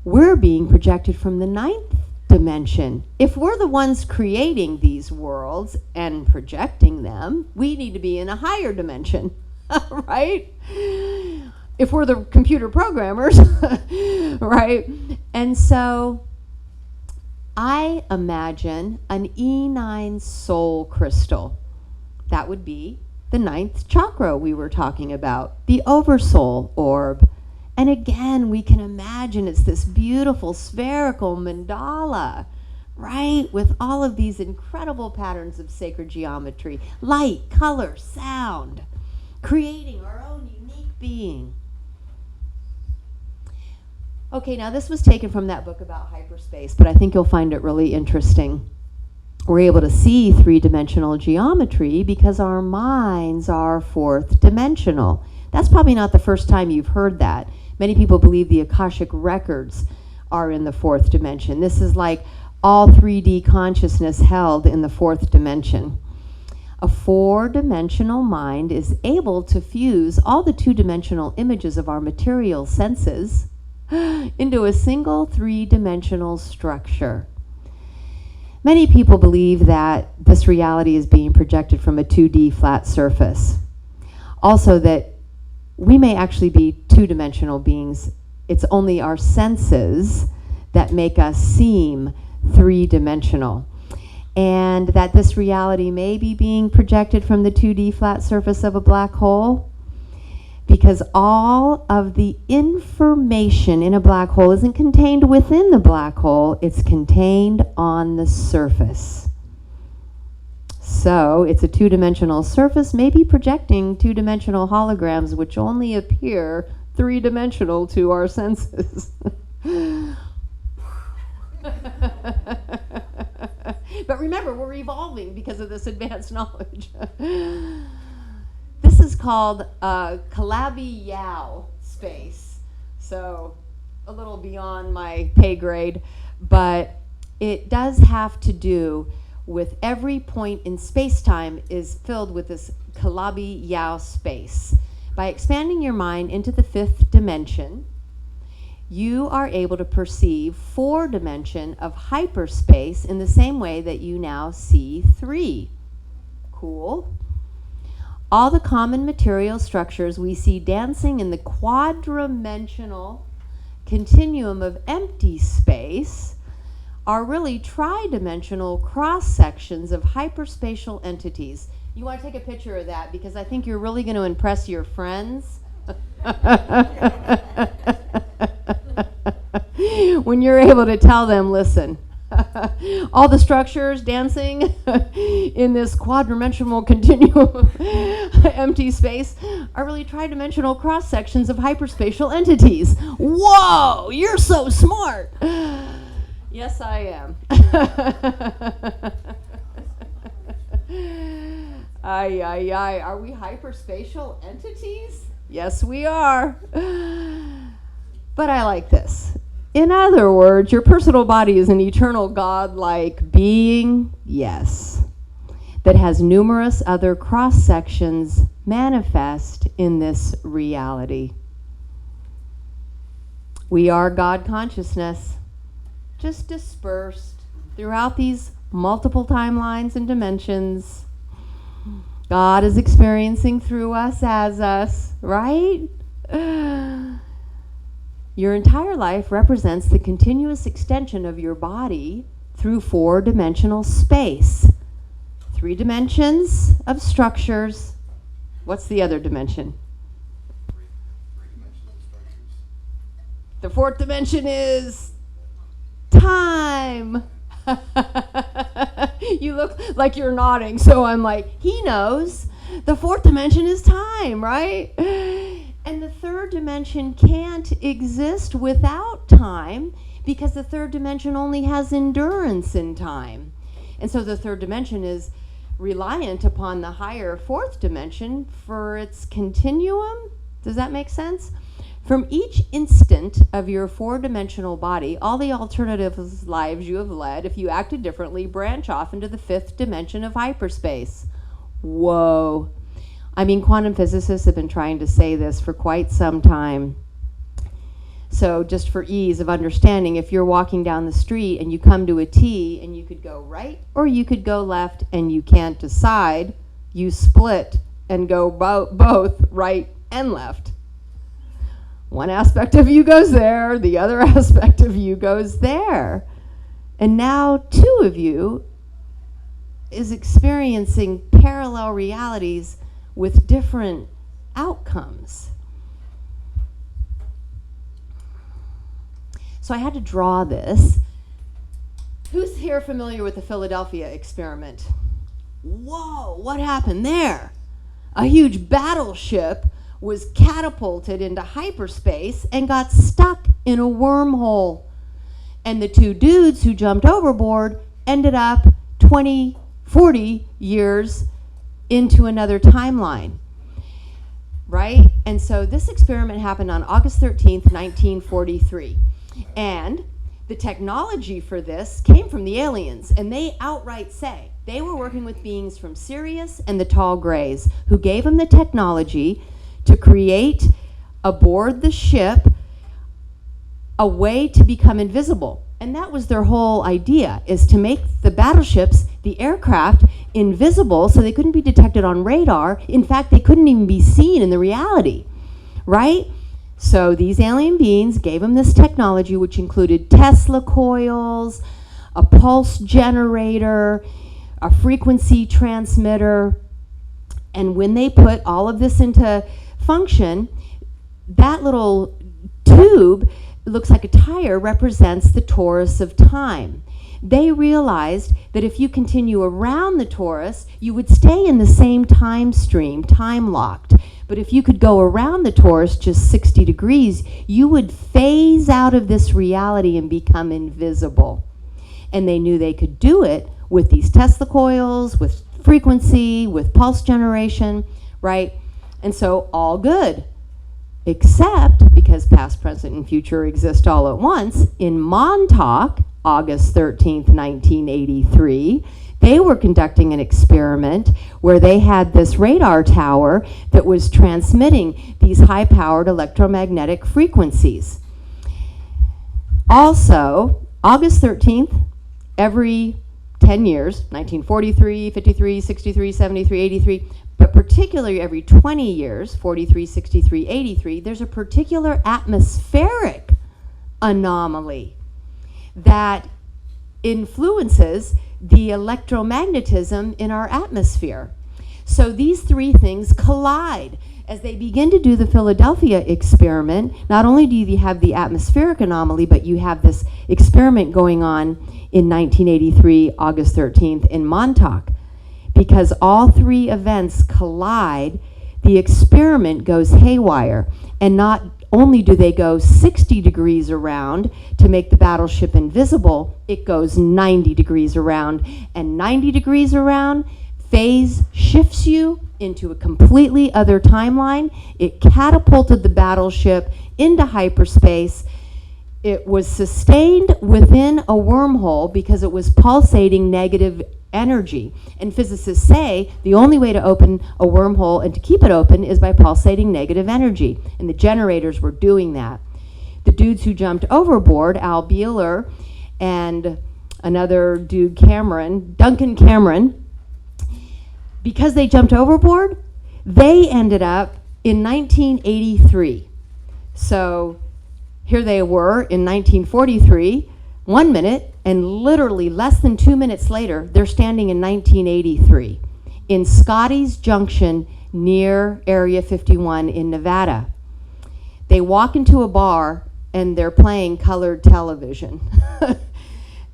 we're being projected from the 9th dimension? If we're the ones creating these worlds and projecting them, we need to be in a higher dimension, right? If we're the computer programmers, right? And so I imagine an E9 soul crystal. That would be the 9th chakra we were talking about, the oversoul orb. And again, we can imagine it's this beautiful spherical mandala, right? With all of these incredible patterns of sacred geometry, light, color, sound, creating our own unique being. Okay, now this was taken from that book about hyperspace, but I think you'll find it really interesting. We're able to see 3-dimensional geometry because our minds are 4th dimensional. That's probably not the first time you've heard that. Many people believe the Akashic records are in the 4th dimension. This is like all 3D consciousness held in the 4th dimension. A 4-dimensional mind is able to fuse all the 2-dimensional images of our material senses into a single 3-dimensional structure. Many people believe that this reality is being projected from a 2D flat surface. Also that we may actually be 2-dimensional beings. It's only our senses that make us seem 3-dimensional. And that this reality may be being projected from the 2D flat surface of a black hole, because all of the information in a black hole isn't contained within the black hole, it's contained on the surface. So it's a 2-dimensional surface, maybe projecting 2-dimensional holograms which only appear 3-dimensional to our senses. But remember, we're evolving because of this advanced knowledge. This is called Calabi-Yau space. So a little beyond my pay grade, but it does have to do with every point in space-time is filled with this Calabi-Yau space. By expanding your mind into the 5th dimension, you are able to perceive 4 dimension of hyperspace in the same way that you now see 3. Cool. All the common material structures we see dancing in the quadrimensional continuum of empty space are really tridimensional cross-sections of hyperspatial entities. You want to take a picture of that because I think you're really going to impress your friends. When you're able to tell them, listen, all the structures dancing in this quadrimensional continuum of empty space are really tridimensional cross-sections of hyperspatial entities. Whoa, you're so smart. Yes, I am. Ay. Are we hyperspatial entities? Yes, we are. But I like this. In other words, your personal body is an eternal God-like being, yes, that has numerous other cross-sections manifest in this reality. We are God consciousness, just dispersed throughout these multiple timelines and dimensions. God is experiencing through us as us, right? Your entire life represents the continuous extension of your body through 4-dimensional space. 3 dimensions of structures. What's the other dimension? The 4th dimension is time. You look like you're nodding, so I'm like, he knows. The 4th dimension is time, right? And the 3rd dimension can't exist without time because the 3rd dimension only has endurance in time. And so the 3rd dimension is reliant upon the higher 4th dimension for its continuum. Does that make sense? From each instant of your 4-dimensional body, all the alternative lives you have led, if you acted differently, branch off into the 5th dimension of hyperspace. Whoa. I mean, quantum physicists have been trying to say this for quite some time. So just for ease of understanding, if you're walking down the street and you come to a T and you could go right or you could go left and you can't decide, you split and go both right and left. One aspect of you goes there, the other aspect of you goes there. And now 2 of you is experiencing parallel realities with different outcomes. So I had to draw this. Who's here familiar with the Philadelphia experiment? Whoa, what happened there? A huge battleship was catapulted into hyperspace and got stuck in a wormhole. And the 2 dudes who jumped overboard ended up 20, 40 years into another timeline, right? And so this experiment happened on August 13th, 1943. And the technology for this came from the aliens, and they outright say they were working with beings from Sirius and the Tall Grays, who gave them the technology to create aboard the ship a way to become invisible. And that was their whole idea, is to make the battleships, the aircraft, invisible so they couldn't be detected on radar. In fact, they couldn't even be seen in the reality, right? So these alien beings gave them this technology, which included Tesla coils, a pulse generator, a frequency transmitter. And when they put all of this into function, that little tube, looks like a tire, represents the torus of time. They realized that if you continue around the torus, you would stay in the same time stream, time locked. But if you could go around the torus just 60 degrees, you would phase out of this reality and become invisible. And they knew they could do it with these Tesla coils, with frequency, with pulse generation, right? And so all good, except because past, present, and future exist all at once. In Montauk, August 13th, 1983, they were conducting an experiment where they had this radar tower that was transmitting these high-powered electromagnetic frequencies. Also, August 13th, every 10 years, 1943, 53, 63, 73, 83, but particularly every 20 years, 43, 63, 83, there's a particular atmospheric anomaly that influences the electromagnetism in our atmosphere. So these 3 things collide. As they begin to do the Philadelphia experiment, not only do you have the atmospheric anomaly, but you have this experiment going on in 1983, August 13th, in Montauk. Because all 3 events collide, the experiment goes haywire. And not only do they go 60 degrees around to make the battleship invisible, it goes 90 degrees around. And 90 degrees around, phase shifts you into a completely other timeline. It catapulted the battleship into hyperspace. It was sustained within a wormhole because it was pulsating negative energy. And physicists say the only way to open a wormhole and to keep it open is by pulsating negative energy. And the generators were doing that. The dudes who jumped overboard, Al Beeler and another dude, Duncan Cameron, because they jumped overboard, they ended up in 1983. So here they were in 1943, 1 minute, And literally less than 2 minutes later, they're standing in 1983 in Scotty's Junction near Area 51 in Nevada. They walk into a bar and they're playing colored television.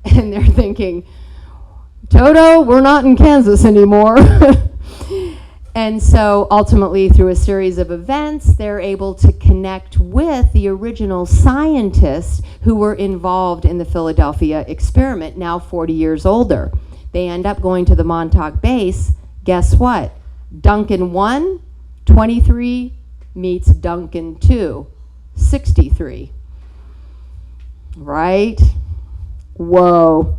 And they're thinking, Toto, we're not in Kansas anymore. And so ultimately, through a series of events, they're able to connect with the original scientists who were involved in the Philadelphia experiment, now 40 years older. They end up going to the Montauk base. Guess what? Duncan 1, 23 meets Duncan 2, 63. Right? Whoa.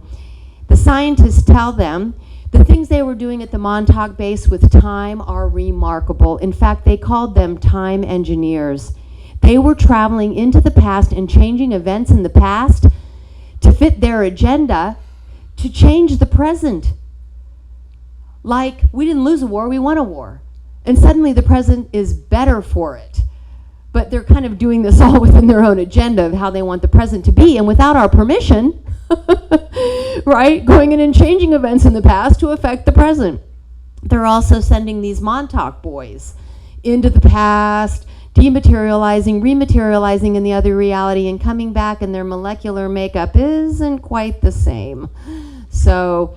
The scientists tell them the things they were doing at the Montauk base with time are remarkable. In fact, they called them time engineers. They were traveling into the past and changing events in the past to fit their agenda to change the present. Like, we didn't lose a war, we won a war. And suddenly the present is better for it. But they're kind of doing this all within their own agenda of how they want the present to be, and without our permission, right? Going in and changing events in the past to affect the present. They're also sending these Montauk boys into the past, dematerializing, rematerializing in the other reality, and coming back, and their molecular makeup isn't quite the same. So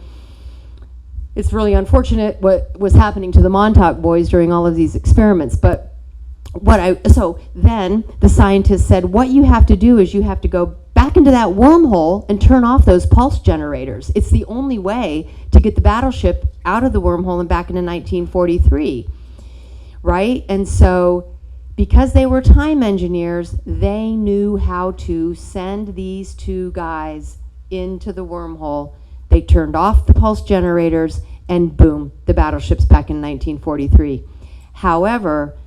it's really unfortunate what was happening to the Montauk boys during all of these experiments. But so then the scientists said, what you have to do is you have to go back into that wormhole and turn off those pulse generators. It's the only way to get the battleship out of the wormhole and back into 1943, right? And so because they were time engineers, they knew how to send these two guys into the wormhole. They turned off the pulse generators, and boom, the battleship's back in 1943. However,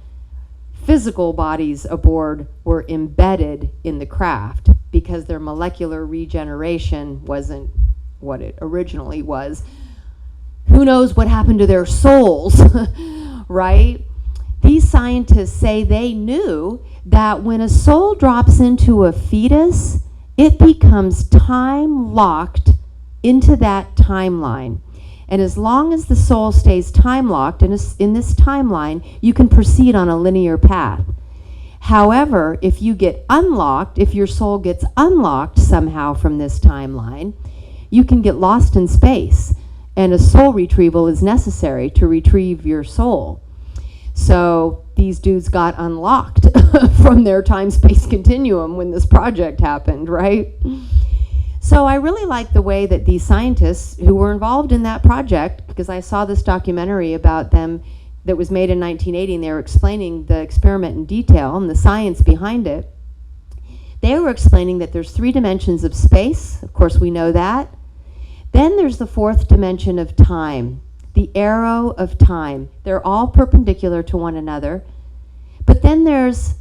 physical bodies aboard were embedded in the craft because their molecular regeneration wasn't what it originally was. Who knows what happened to their souls, right? These scientists say they knew that when a soul drops into a fetus, it becomes time locked into that timeline. And as long as the soul stays time locked in this timeline, you can proceed on a linear path. However, if you get unlocked, if your soul gets unlocked somehow from this timeline, you can get lost in space, and a soul retrieval is necessary to retrieve your soul. So these dudes got unlocked from their time-space continuum when this project happened, right? So I really like the way that these scientists who were involved in that project, because I saw this documentary about them that was made in 1980, and they were explaining the experiment in detail and the science behind it. They were explaining that there's 3 dimensions of space. Of course, we know that. Then there's the 4th dimension of time, the arrow of time. They're all perpendicular to one another. But then there's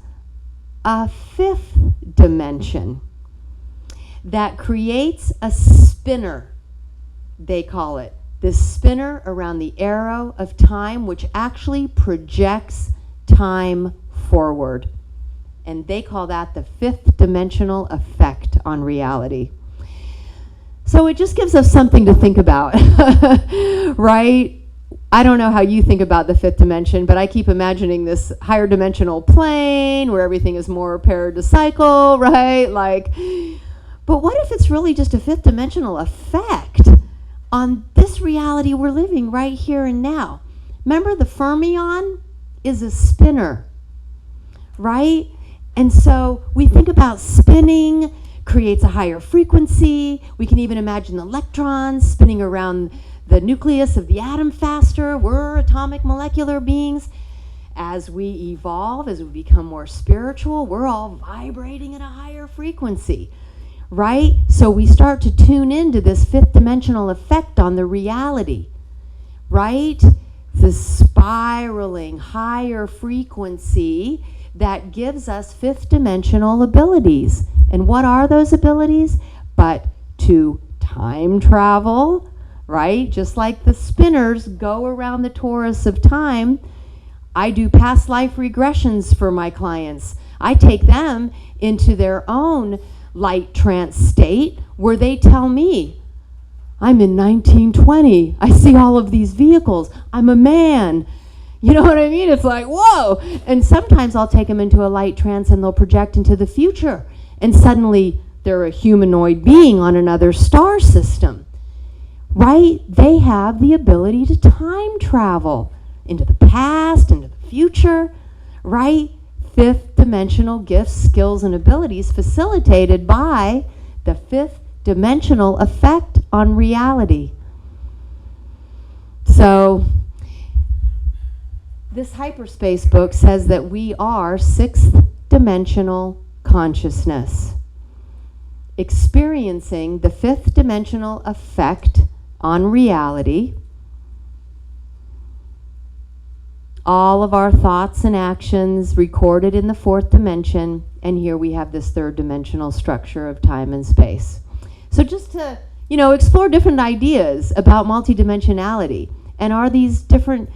a 5th dimension that creates a spinner, they call it. This spinner around the arrow of time, which actually projects time forward. And they call that the 5th dimensional effect on reality. So it just gives us something to think about, right? I don't know how you think about the 5th dimension, but I keep imagining this higher dimensional plane where everything is more paired to cycle, right? Like, but what if it's really just a 5th dimensional effect on this reality we're living right here and now? Remember, the fermion is a spinner, right? And so we think about spinning creates a higher frequency. We can even imagine electrons spinning around the nucleus of the atom faster. We're atomic molecular beings. As we evolve, as we become more spiritual, we're all vibrating at a higher frequency. Right? So we start to tune into this 5th dimensional effect on the reality, right? The spiraling higher frequency that gives us 5th dimensional abilities. And what are those abilities? But to time travel, right? Just like the spinners go around the torus of time, I do past life regressions for my clients. I take them into their own light trance state where they tell me, I'm in 1920. I see all of these vehicles. I'm a man. You know what I mean? It's like, whoa. And sometimes I'll take them into a light trance and they'll project into the future. And suddenly they're a humanoid being on another star system. Right? They have the ability to time travel into the past, into the future. Right? Fifth dimensional gifts, skills, and abilities facilitated by the fifth dimensional effect on reality. So, this hyperspace book says that we are sixth dimensional consciousness, experiencing the fifth dimensional effect on reality. All of our thoughts and actions recorded in the fourth dimension, and here we have this third dimensional structure of time and space. So just to, explore different ideas about multidimensionality, and are these different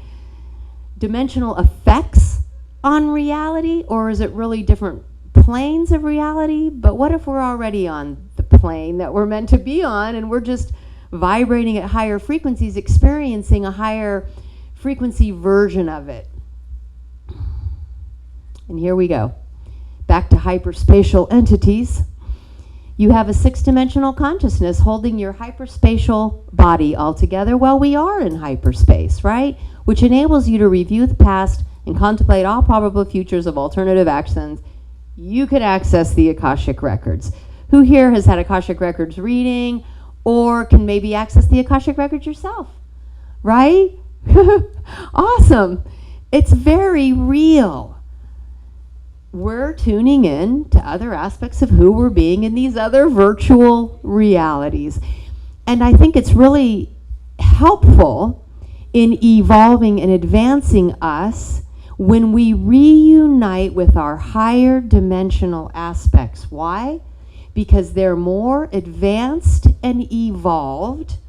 dimensional effects on reality, or is it really different planes of reality? But what if we're already on the plane that we're meant to be on, and we're just vibrating at higher frequencies, experiencing a higher frequency version of it? And here we go. Back to hyperspatial entities. You have a six-dimensional consciousness holding your hyperspatial body all together. Well, we are in hyperspace, right? Which enables you to review the past and contemplate all probable futures of alternative actions. You can access the Akashic Records. Who here has had Akashic Records reading, or can maybe access the Akashic Records yourself? Right? Awesome. It's very real. We're tuning in to other aspects of who we're being in these other virtual realities. And I think it's really helpful in evolving and advancing us when we reunite with our higher dimensional aspects. Why? Because they're more advanced and evolved.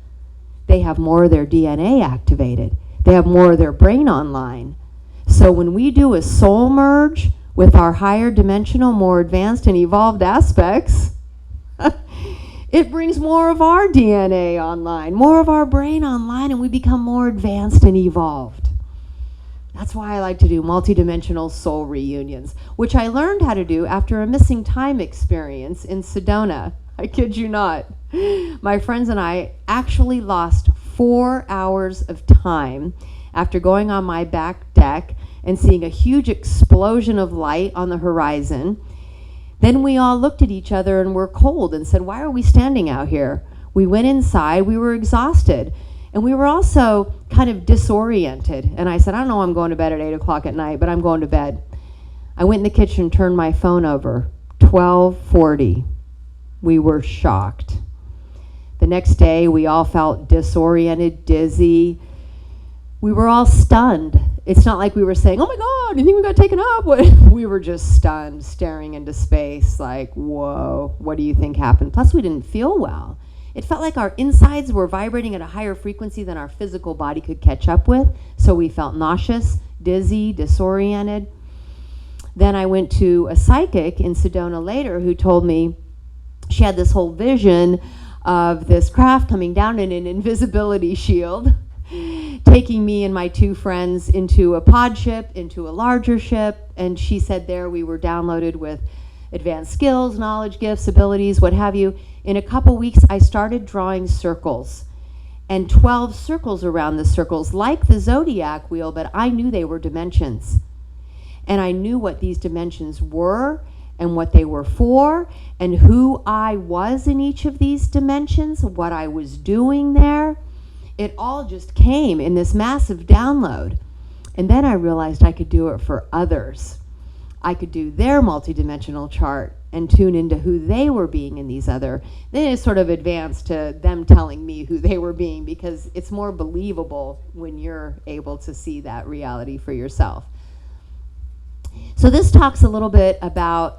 They have more of their DNA activated. They have more of their brain online. So when we do a soul merge with our higher dimensional, more advanced and evolved aspects, it brings more of our DNA online, more of our brain online, and we become more advanced and evolved. That's why I like to do multidimensional soul reunions, which I learned how to do after a missing time experience in Sedona. I kid you not. My friends and I actually lost 4 hours of time after going on my back deck and seeing a huge explosion of light on the horizon. Then we all looked at each other and were cold and said, why are we standing out here? We went inside, we were exhausted, and we were also kind of disoriented. And I said, I don't know, I'm going to bed at 8 o'clock at night, but I'm going to bed. I went in the kitchen, turned my phone over, 12:40. We were shocked. The next day, we all felt disoriented, dizzy. We were all stunned. It's not like we were saying, oh my God, you think we got taken up? We were just stunned, staring into space like, whoa, what do you think happened? Plus, we didn't feel well. It felt like our insides were vibrating at a higher frequency than our physical body could catch up with. So we felt nauseous, dizzy, disoriented. Then I went to a psychic in Sedona later who told me she had this whole vision of this craft coming down in an invisibility shield, taking me and my 2 friends into a pod ship, into a larger ship, and she said there we were downloaded with advanced skills, knowledge, gifts, abilities, what have you. In a couple weeks, I started drawing circles, and 12 circles around the circles, like the zodiac wheel, but I knew they were dimensions. And I knew what these dimensions were and what they were for, and who I was in each of these dimensions, what I was doing there. It all just came in this massive download. And then I realized I could do it for others. I could do their multidimensional chart and tune into who they were being in these other. Then it sort of advanced to them telling me who they were being, because it's more believable when you're able to see that reality for yourself. So this talks a little bit about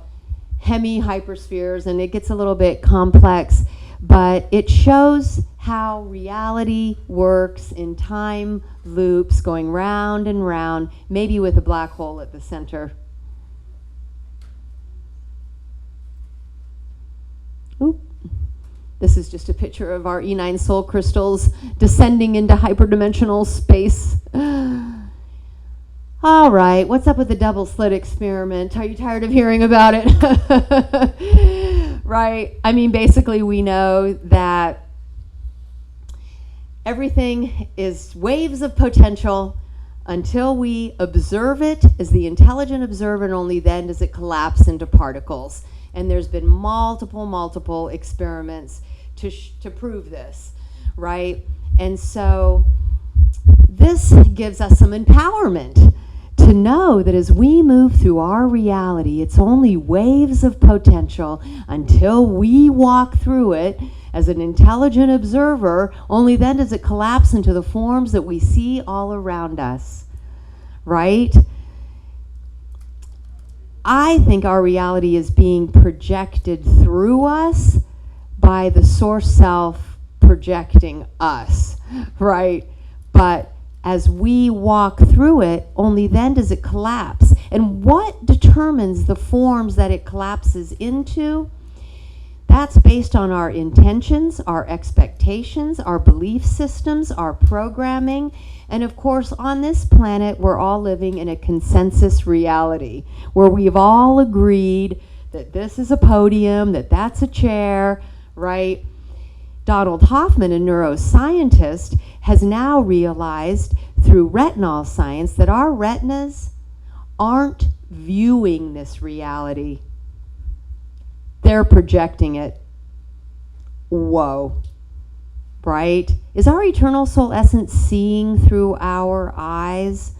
hemi-hyperspheres, and it gets a little bit complex, but it shows how reality works in time loops going round and round, maybe with a black hole at the center. Oop. This is just a picture of our E9 soul crystals descending into hyperdimensional space. All right, what's up with the double slit experiment? Are you tired of hearing about it? Right? I mean, basically, we know that everything is waves of potential until we observe it as the intelligent observer, and only then does it collapse into particles. And there's been multiple experiments to prove this, right? And so this gives us some empowerment to know that as we move through our reality, it's only waves of potential until we walk through it as an intelligent observer. Only then does it collapse into the forms that we see all around us, right? I think our reality is being projected through us by the source self projecting us, right? But as we walk through it, only then does it collapse. And what determines the forms that it collapses into? That's based on our intentions, our expectations, our belief systems, our programming. And of course, on this planet, we're all living in a consensus reality where we've all agreed that this is a podium, that that's a chair, right? Donald Hoffman, a neuroscientist, has now realized through retinal science that our retinas aren't viewing this reality. They're projecting it. Whoa. Right? Is our eternal soul essence seeing through our eyes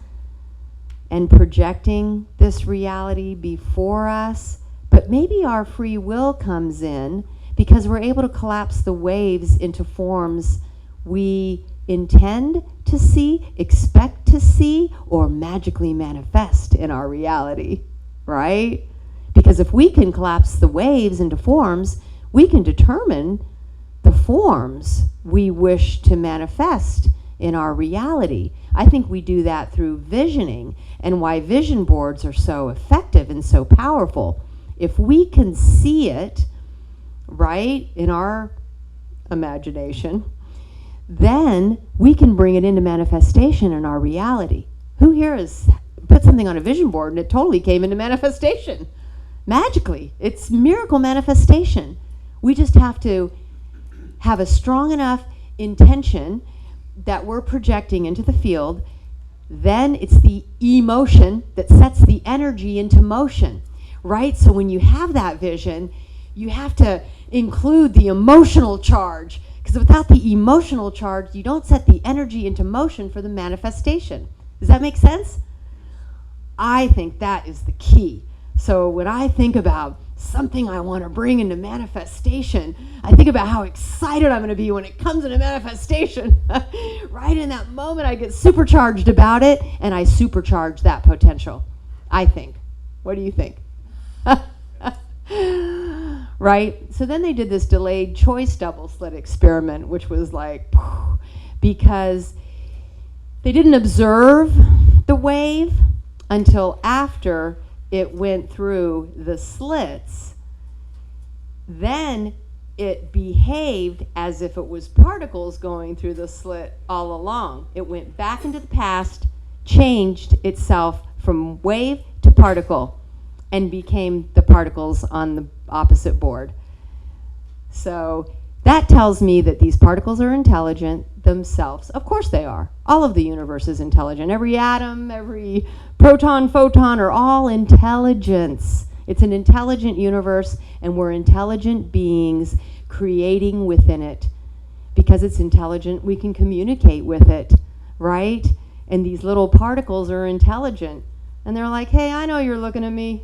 and projecting this reality before us? But maybe our free will comes in because we're able to collapse the waves into forms we intend to see, expect to see, or magically manifest in our reality, right? Because if we can collapse the waves into forms, we can determine the forms we wish to manifest in our reality. I think we do that through visioning, and why vision boards are so effective and so powerful. If we can see it, right, in our imagination, then we can bring it into manifestation in our reality. Who here has put something on a vision board and it totally came into manifestation? Magically. It's miracle manifestation. We just have to have a strong enough intention that we're projecting into the field. Then it's the emotion that sets the energy into motion, right? So when you have that vision, you have to include the emotional charge, because without the emotional charge, you don't set the energy into motion for the manifestation. Does that make sense? I think that is the key. So when I think about something I want to bring into manifestation, I think about how excited I'm going to be when it comes into manifestation. Right in that moment, I get supercharged about it, and I supercharge that potential, I think. What do you think? Right? So then they did this delayed choice double slit experiment, which was like, because they didn't observe the wave until after it went through the slits. Then it behaved as if it was particles going through the slit all along. It went back into the past, changed itself from wave to particle, and became the particles on the opposite board. So that tells me that these particles are intelligent themselves. Of course they are. All of the universe is intelligent. Every atom, every proton, photon are all intelligence. It's an intelligent universe, and we're intelligent beings creating within it. Because it's intelligent, we can communicate with it, right? And these little particles are intelligent. And they're like, hey, I know you're looking at me.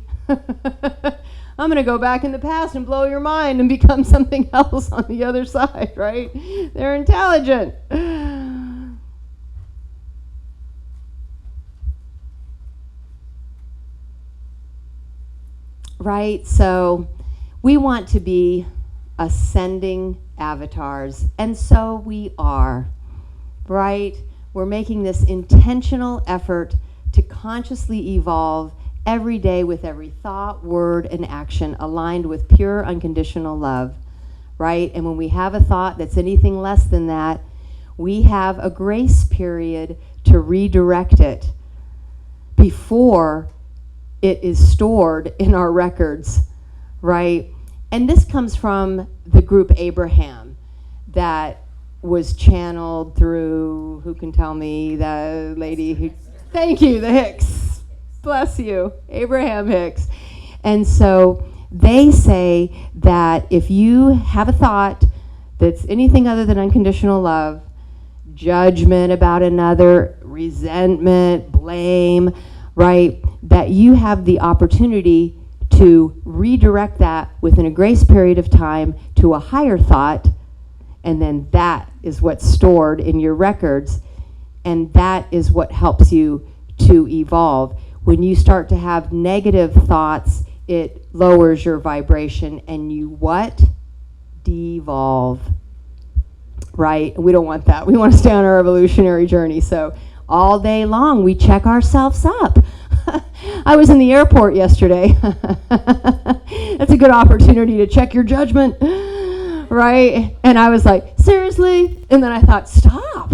I'm going to go back in the past and blow your mind and become something else on the other side, right? They're intelligent. Right? So we want to be ascending avatars, and so we are, right? We're making this intentional effort to consciously evolve every day with every thought, word, and action aligned with pure unconditional love. right? And when we have a thought that's anything less than that, we have a grace period to redirect it before it is stored in our records, right? And this comes from the group Abraham that was channeled through, who can tell me, the lady who, thank you, the Hicks. Bless you, Abraham Hicks. And so they say that if you have a thought that's anything other than unconditional love, judgment about another, resentment, blame, right, that you have the opportunity to redirect that within a grace period of time to a higher thought, and then that is what's stored in your records, and that is what helps you to evolve. When you start to have negative thoughts, it lowers your vibration, and you what? Devolve. Right? We don't want that. We want to stay on our evolutionary journey. So all day long, we check ourselves up. I was in the airport yesterday. That's a good opportunity to check your judgment, right? And I was like, seriously? And then I thought, stop.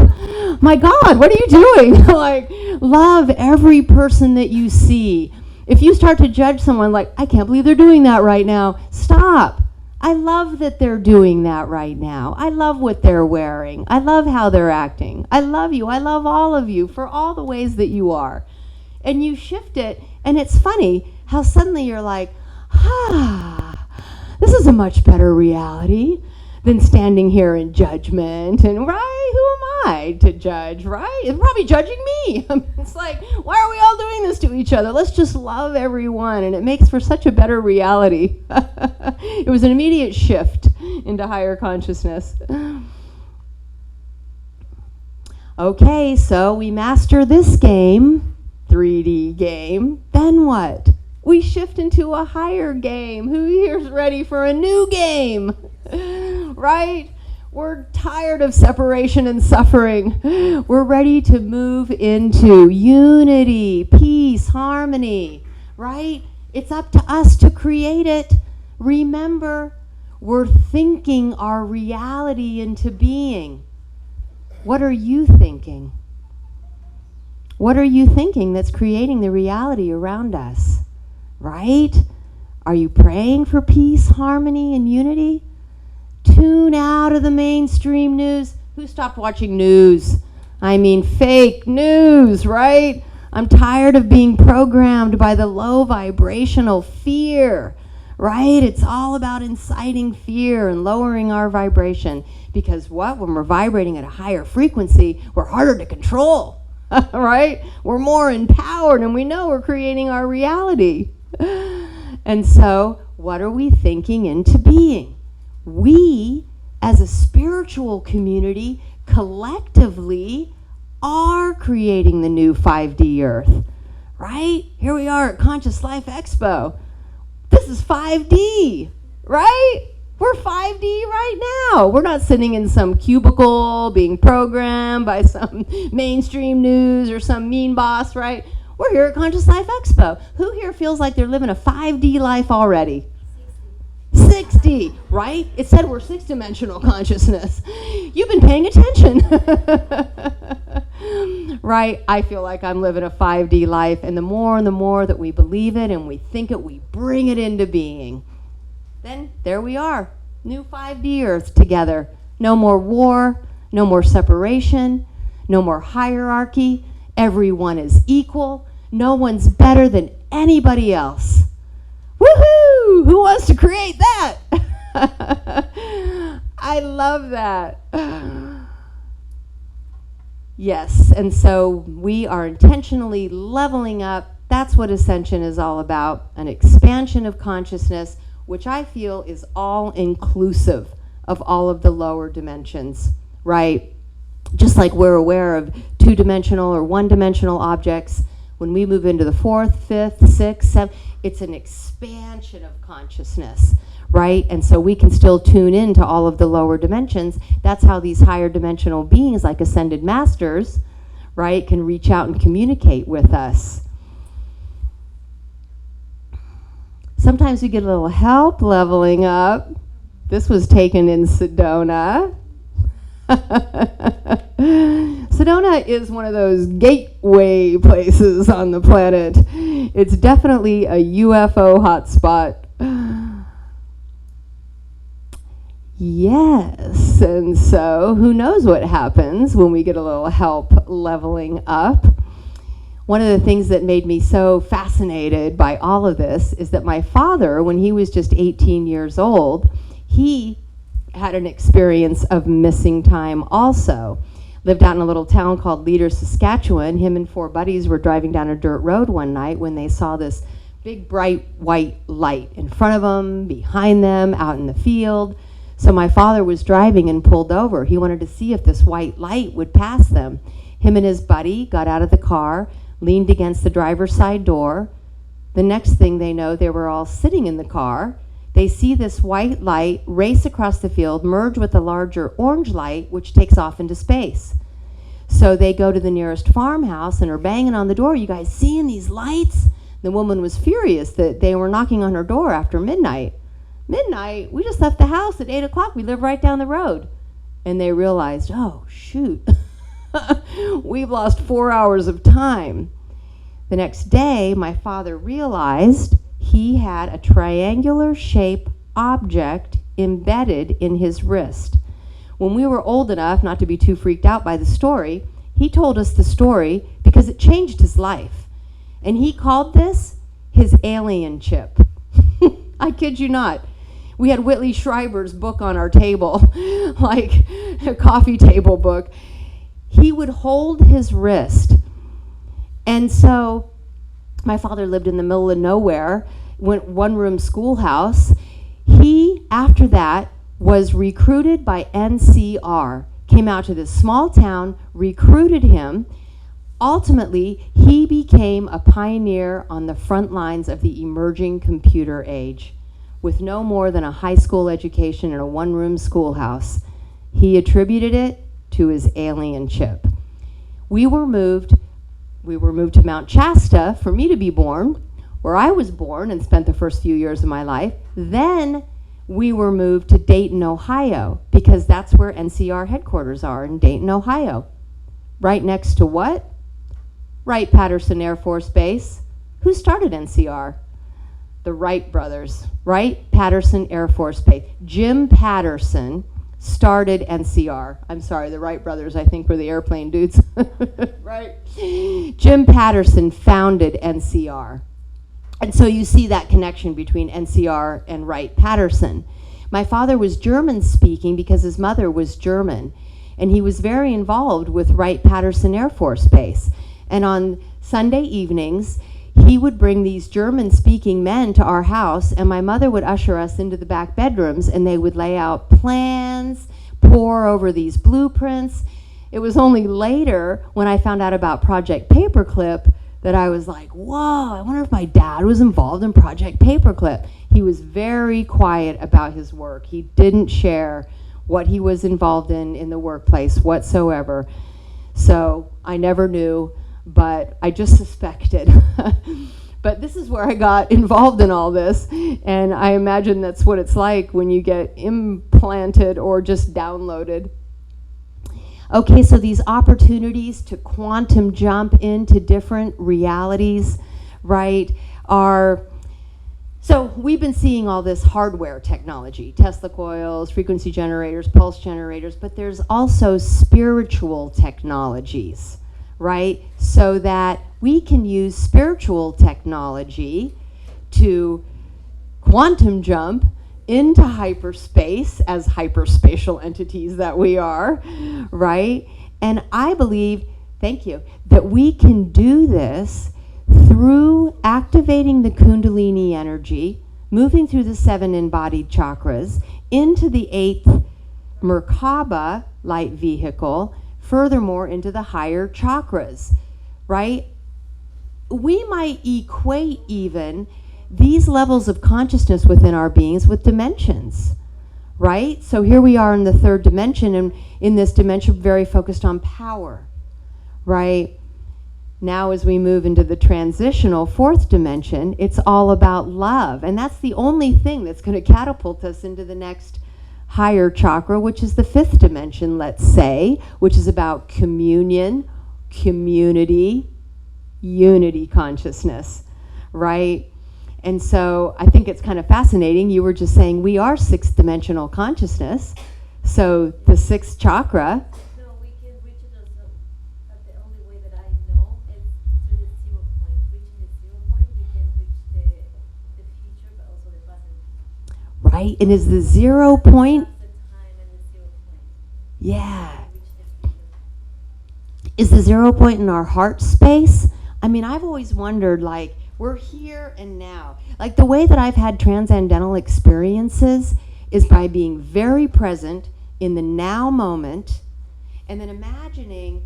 My God, what are you doing? Like, love every person that you see. If you start to judge someone like, I can't believe they're doing that right now, stop. I love that they're doing that right now. I love what they're wearing. I love how they're acting. I love you. I love all of you for all the ways that you are. And you shift it, and it's funny how suddenly you're like, this is a much better reality than standing here in judgment. And right, who am I to judge, right? It's probably judging me. It's like, why are we all doing this to each other? Let's just love everyone. And it makes for such a better reality. It was an immediate shift into higher consciousness. Okay, so we master this game, 3D game. Then what? We shift into a higher game. Who here's ready for a new game? Right? We're tired of separation and suffering. We're ready to move into unity, peace, harmony, right? It's up to us to create it. Remember, we're thinking our reality into being. What are you thinking? What are you thinking that's creating the reality around us? Right? Are you praying for peace, harmony, and unity? Tune out of the mainstream news. Who stopped watching news? I mean, fake news, right? I'm tired of being programmed by the low vibrational fear, right? It's all about inciting fear and lowering our vibration. Because what? When we're vibrating at a higher frequency, we're harder to control, right? We're more empowered, and we know we're creating our reality. And so, what are we thinking into being? We, as a spiritual community, collectively are creating the new 5D Earth, right? Here we are at Conscious Life Expo. This is 5D, right? We're 5D right now. We're not sitting in some cubicle being programmed by some mainstream news or some mean boss, right? We're here at Conscious Life Expo. Who here feels like they're living a 5D life already? 60, right? It said we're 6-dimensional consciousness. You've been paying attention. Right? I feel like I'm living a 5D life, and the more that we believe it and we think it, we bring it into being. Then there we are, new 5D Earth together. No more war, no more separation, no more hierarchy. Everyone is equal. No one's better than anybody else. Woohoo! Who wants to create that? I love that. Yes, and so we are intentionally leveling up. That's what Ascension is all about, an expansion of consciousness, which I feel is all inclusive of all of the lower dimensions, right? Just like we're aware of 2-dimensional or 1-dimensional objects, when we move into the 4th, 5th, 6th, 7th, it's an expansion of consciousness, right? And so we can still tune into all of the lower dimensions. That's how these higher dimensional beings like ascended masters, right, can reach out and communicate with us. Sometimes we get a little help leveling up. This was taken in Sedona. Sedona is one of those gateway places on the planet. It's definitely a UFO hotspot. Yes, and so who knows what happens when we get a little help leveling up. One of the things that made me so fascinated by all of this is that my father, when he was just 18 years old, he had an experience of missing time also. Lived out in a little town called Leader, Saskatchewan. Him and 4 buddies were driving down a dirt road one night when they saw this big bright white light in front of them, behind them, out in the field. So my father was driving and pulled over. He wanted to see if this white light would pass them. Him and his buddy got out of the car, leaned against the driver's side door. The next thing they know, they were all sitting in the car. They see this white light race across the field, merge with a larger orange light, which takes off into space. So they go to the nearest farmhouse and are banging on the door. You guys seeing these lights? The woman was furious that they were knocking on her door after midnight. Midnight? We just left the house at 8 o'clock. We live right down the road. And they realized, oh, shoot. We've lost 4 hours of time. The next day, my father realized he had a triangular shaped object embedded in his wrist. When we were old enough not to be too freaked out by the story, he told us the story because it changed his life. And he called this his alien chip. I kid you not. We had Whitley Schreiber's book on our table, like a coffee table book. He would hold his wrist. And so my father lived in the middle of nowhere, went one-room schoolhouse. He, after that, was recruited by NCR, came out to this small town, recruited him. Ultimately, he became a pioneer on the front lines of the emerging computer age. With no more than a high school education in a one-room schoolhouse. He attributed it to his alien chip. We were moved to Mount Shasta for me to be born, where I was born and spent the first few years of my life. Then we were moved to Dayton, Ohio, because that's where NCR headquarters are, in Dayton, Ohio. Right next to what? Wright-Patterson Air Force Base. Who started NCR? The Wright brothers, Wright-Patterson Air Force Base. Jim Patterson started NCR. I'm sorry, the Wright brothers, I think, were the airplane dudes. Right? Jim Patterson founded NCR. And so you see that connection between NCR and Wright-Patterson. My father was German speaking because his mother was German. And he was very involved with Wright-Patterson Air Force Base. And on Sunday evenings, he would bring these German-speaking men to our house, and my mother would usher us into the back bedrooms, and they would lay out plans, pore over these blueprints. It was only later, when I found out about Project Paperclip, that I was like, whoa, I wonder if my dad was involved in Project Paperclip. He was very quiet about his work. He didn't share what he was involved in the workplace whatsoever. So I never knew, but I just suspected. But this is where I got involved in all this, and I imagine that's what it's like when you get implanted or just downloaded. Okay, so these opportunities to quantum jump into different realities, right, are... So we've been seeing all this hardware technology, Tesla coils, frequency generators, pulse generators, but there's also spiritual technologies, right? So that we can use spiritual technology to quantum jump into hyperspace as hyperspatial entities that we are, right? And I believe, thank you, that we can do this through activating the Kundalini energy, moving through the 7 embodied chakras, into the 8th Merkaba light vehicle, furthermore into the higher chakras, right? We might equate even these levels of consciousness within our beings with dimensions, right? So here we are in the 3rd dimension, and in this dimension very focused on power, right? Now as we move into the transitional 4th dimension, it's all about love, and that's the only thing that's going to catapult us into the next higher chakra, which is the 5th dimension, let's say, which is about communion, community, unity consciousness, right? And so I think it's kind of fascinating. You were just saying we are 6th dimensional consciousness. So the 6th chakra. No, we can reach it also, but the only way that I know is through the 0 point. Reaching the 0 point, we can reach the future, but also the present. Right? And is the 0 point? That's the time and the 0 point. Yeah. We reach the future. Is the 0 point in our heart space? I mean, I've always wondered, like, we're here and now. Like, the way that I've had transcendental experiences is by being very present in the now moment, and then imagining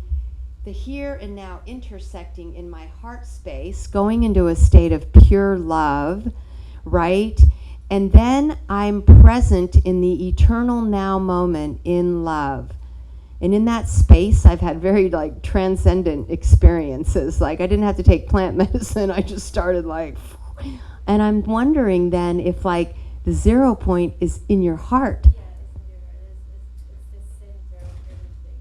the here and now intersecting in my heart space, going into a state of pure love, right? And then I'm present in the eternal now moment in love. And in that space, I've had very like transcendent experiences. Like I didn't have to take plant medicine. I just started like, and I'm wondering then if like the 0 point is in your heart. Yeah, it's the center of everything.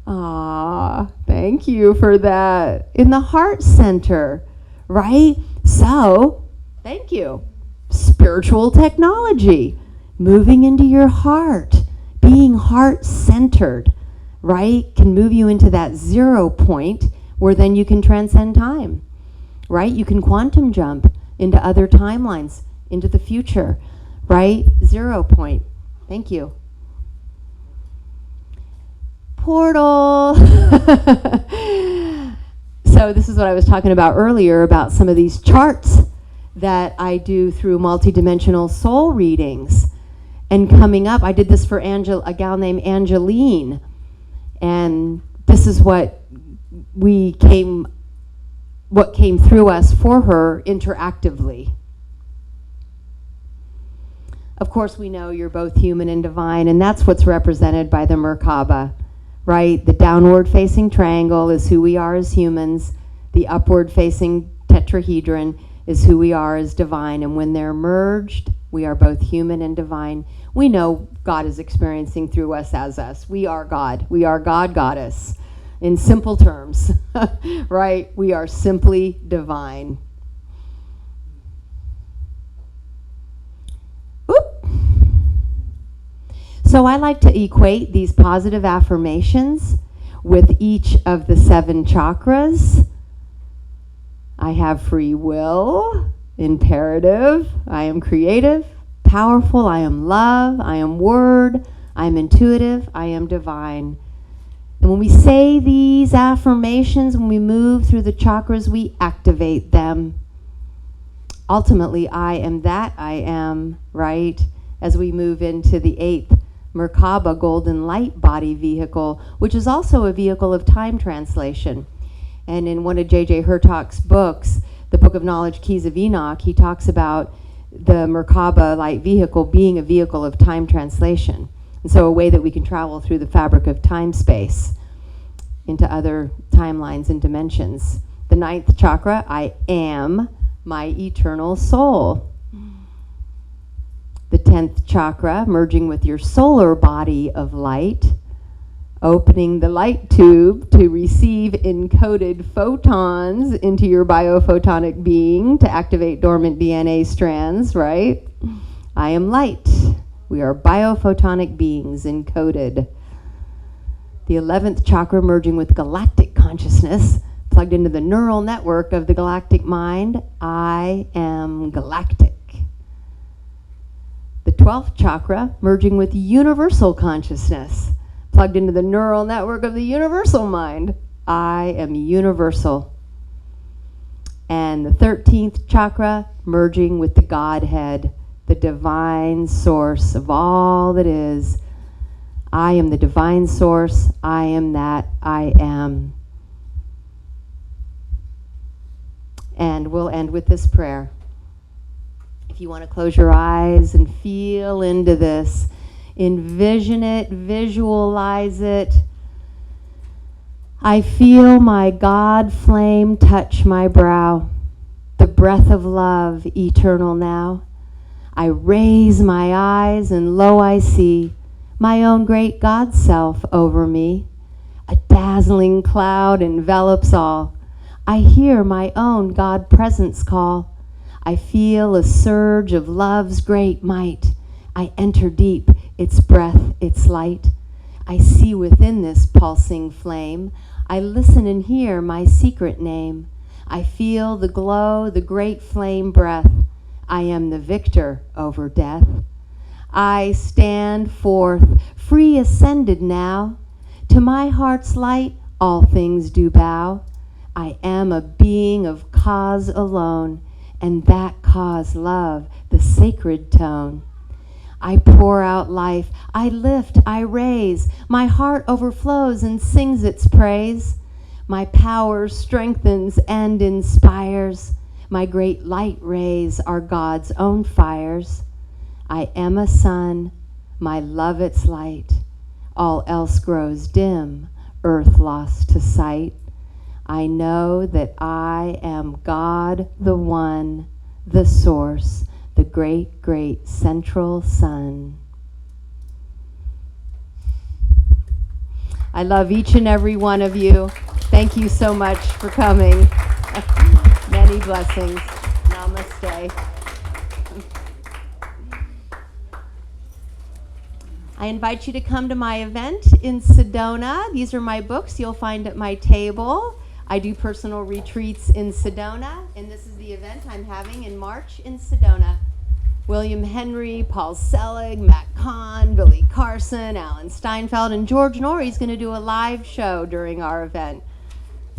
Ah, thank you for that. In the heart center, right? So, thank you. Spiritual technology, moving into your heart, being heart centered, right? Can move you into that 0 point where then you can transcend time, right? You can quantum jump into other timelines, into the future, right? 0 point. Thank you. Portal. So this is what I was talking about earlier about some of these charts that I do through multidimensional soul readings. And coming up, I did this for a gal named Angeline. And this is what came through us for her interactively. Of course, we know you're both human and divine, and that's what's represented by the Merkaba, right? The downward-facing triangle is who we are as humans. The upward-facing tetrahedron is who we are as divine. And when they're merged, we are both human and divine. We know God is experiencing through us as us. We are God. We are God, Goddess. In simple terms, right? We are simply divine. Oop. So I like to equate these positive affirmations with each of the 7 chakras. I have free will, imperative, I am creative, powerful, I am love, I am word, I am intuitive, I am divine. And when we say these affirmations, when we move through the chakras, we activate them. Ultimately, I am that I am, right? As we move into the 8th Merkaba golden light body vehicle, which is also a vehicle of time translation. And in one of J.J. Hurtak's books, the Book of Knowledge, Keys of Enoch, he talks about the Merkaba light vehicle being a vehicle of time translation. And so a way that we can travel through the fabric of time-space into other timelines and dimensions. The 9th chakra, I am my eternal soul. The 10th chakra, merging with your solar body of light, opening the light tube to receive encoded photons into your biophotonic being to activate dormant DNA strands, right? I am light. We are biophotonic beings encoded. The 11th chakra, merging with galactic consciousness, plugged into the neural network of the galactic mind. I am galactic. The 12th chakra, merging with universal consciousness, plugged into the neural network of the universal mind. I am universal. And the 13th chakra, merging with the Godhead, the divine source of all that is. I am the divine source. I am that I am. And we'll end with this prayer. If you want to close your eyes and feel into this, envision it, visualize it. I feel my God flame touch my brow, the breath of love, eternal now. I raise my eyes and lo I see my own great God self over me. A dazzling cloud envelops all. I hear my own God presence call. I feel a surge of love's great might. I enter deep, its breath, its light. I see within this pulsing flame. I listen and hear my secret name. I feel the glow, the great flame breath. I am the victor over death. I stand forth, free ascended now. To my heart's light, all things do bow. I am a being of cause alone, and that cause love, the sacred tone. I pour out life, I lift, I raise. My heart overflows and sings its praise. My power strengthens and inspires. My great light rays are God's own fires. I am a sun, my love its light. All else grows dim, earth lost to sight. I know that I am God the One, the Source, the great, great central sun. I love each and every one of you. Thank you so much for coming. Many blessings. Namaste. I invite you to come to my event in Sedona. These are my books you'll find at my table. I do personal retreats in Sedona, and this is the event I'm having in March in Sedona. William Henry, Paul Selig, Matt Kahn, Billy Carson, Alan Steinfeld, and George Norrie's going to do a live show during our event.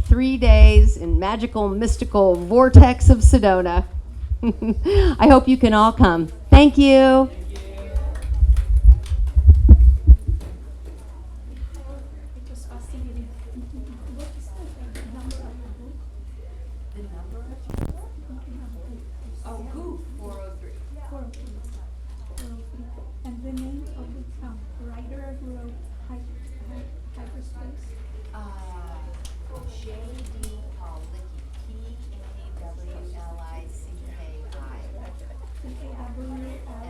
3 days in magical, mystical vortex of Sedona. I hope you can all come. Thank you. And the name of the writer who wrote Hyperspace? J.D. Pawlicki, P-A-W-L-I-C-K-I.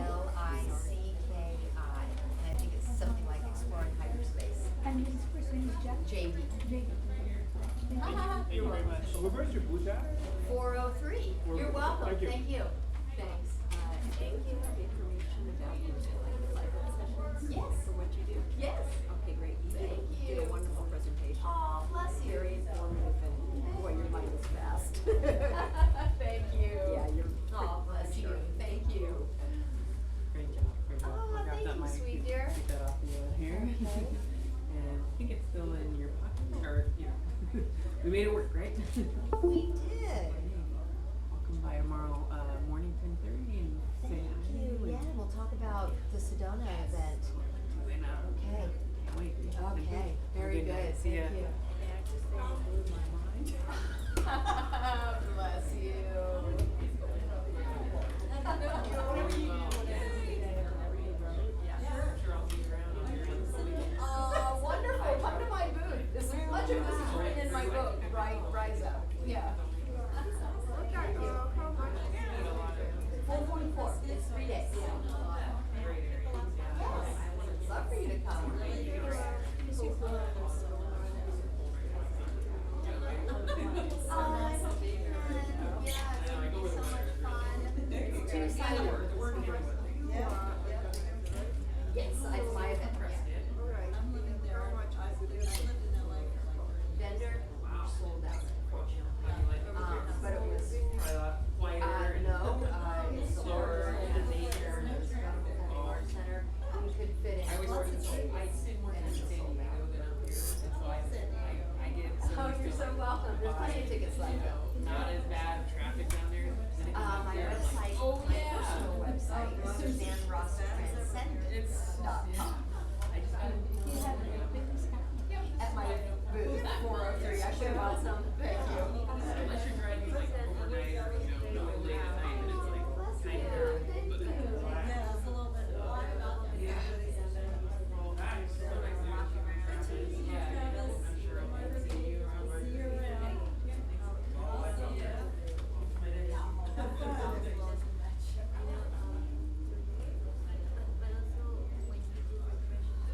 L-I-C-K-I. And I think it's something like exploring hyperspace. And his first name is Jeff? J.D. Thank you very much. Where's your booth at? 403. You're welcome. Thank you. Thank you. Thanks. Thank you for the information about private sessions. Yes. For what you do. Yes. Okay, great. Thank did you. a wonderful presentation. Oh, bless you. Very informative and boy, your mind is fast. Thank you. Yeah, you're. Oh, bless you. Thank you. Great job, great job. Oh, I'll grab thank that you, mic, sweet keep- dear. Keep that off the hair. And I think it's still in your pocket, or, we made it work, right? We did. I'll come by tomorrow, morning, 10:30 and say hi. Thank you. Yeah, and we'll talk about the Sedona event. And, Okay. can't wait. Okay. Very Good night. good. See ya. Thank you. Bless you. Wonderful. Come to my booth. Much of this is written in my book, Rise Up. Yeah. Thank you. 444. It's 3 days. Yes. Love for you to come. I hope you can. Yeah, it's gonna be so much fun. It's two-sided. Yes, it's my event. Vendor sold out, unfortunately. But it was, Probably a lot quieter and. no, it's the Laura and nature, and it's the art center. We could fit I always in work lots in of San, tables. I spend more time in San Diego than up here, and so I get so Oh, used you're to, so like, welcome. There's plenty of tickets left. not as bad traffic down there. Then it comes up My there, I'm like, website, oh, my yeah. personal website, is SuzanneRossTranscendent.com. I just gotta. At my booth, 403. I should have bought some. Thank you. Unless you're driving like overnight or, late at night and it's like kind of dark. Thank you. Yeah, it's a little bit. Yeah. Well, that's so nice to meet you. Yeah, I'm sure I'll see you around. See you around. But also, when you do refreshments,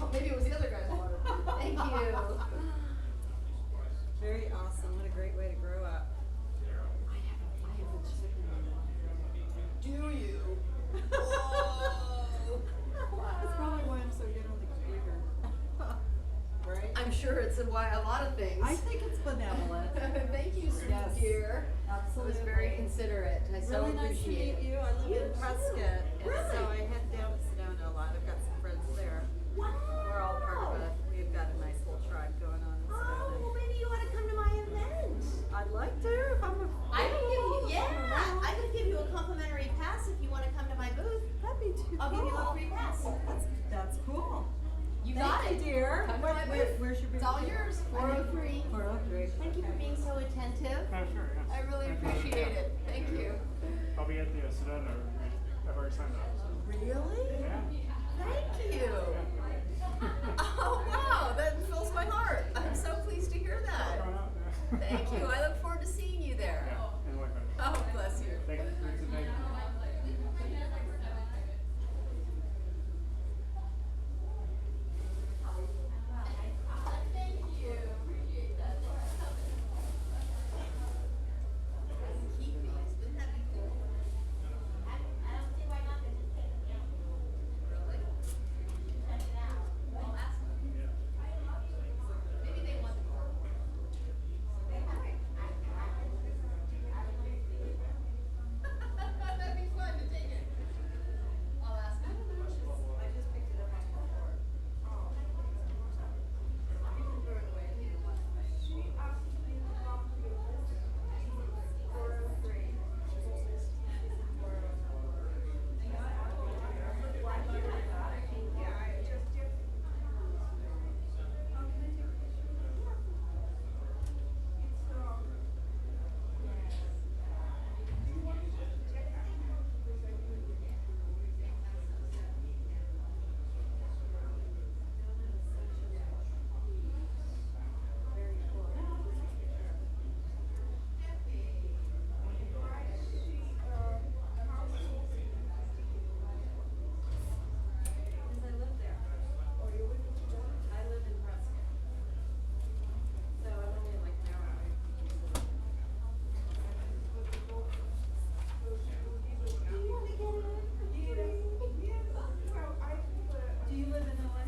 Oh, maybe it was the other guy's water. Thank you. Very awesome. What a great way to grow up. I have a chicken. Do you? Whoa. That's probably why I'm so good on the computer. Right? I'm sure it's why a lot of things. I think it's benevolent. Thank you, sweet Yes. dear. Absolutely. It was very considerate. I so Really nice to appreciate meet it. you. I live in too. Prescott, and Really? so I head down to Sedona a lot. I've got some friends there. Wow. We're all part of we've got a nice little tribe going on in Oh, well, Sedona. maybe you ought to come to my event. I'd like to if I'm I can give you, available. yeah, I could give you a complimentary pass if you want to come to my booth. That'd be too I'll cool. give you a free pass. That's cool. You Thank got you, it. dear. Come to my booth. Where's your booth? It's all yours. 403. 403. Thank you for being so attentive. Oh, sure, yeah. I really appreciate it. Thank you. I'll be at the Sedona. I've already signed up. Really? Yeah. Thank you. Oh, wow. That fills my heart. I'm so pleased to hear Going that. out, yeah. Thank you. I look forward to seeing you there. Yeah, and likewise. Oh, bless you. Thank you. Thanks, and thank you. Thank you. Appreciate that. Keep these. Wouldn't that be cool? I don't see why not, they just take it down. Really? Check it out. I'll ask them. Maybe they want the car. That'd be fun to take it. I'll ask them. I just picked it up on the floor. You can throw it away if you don't want Because I live there. I live in Prescott. So I'm only like an hour away. Do you live in LA?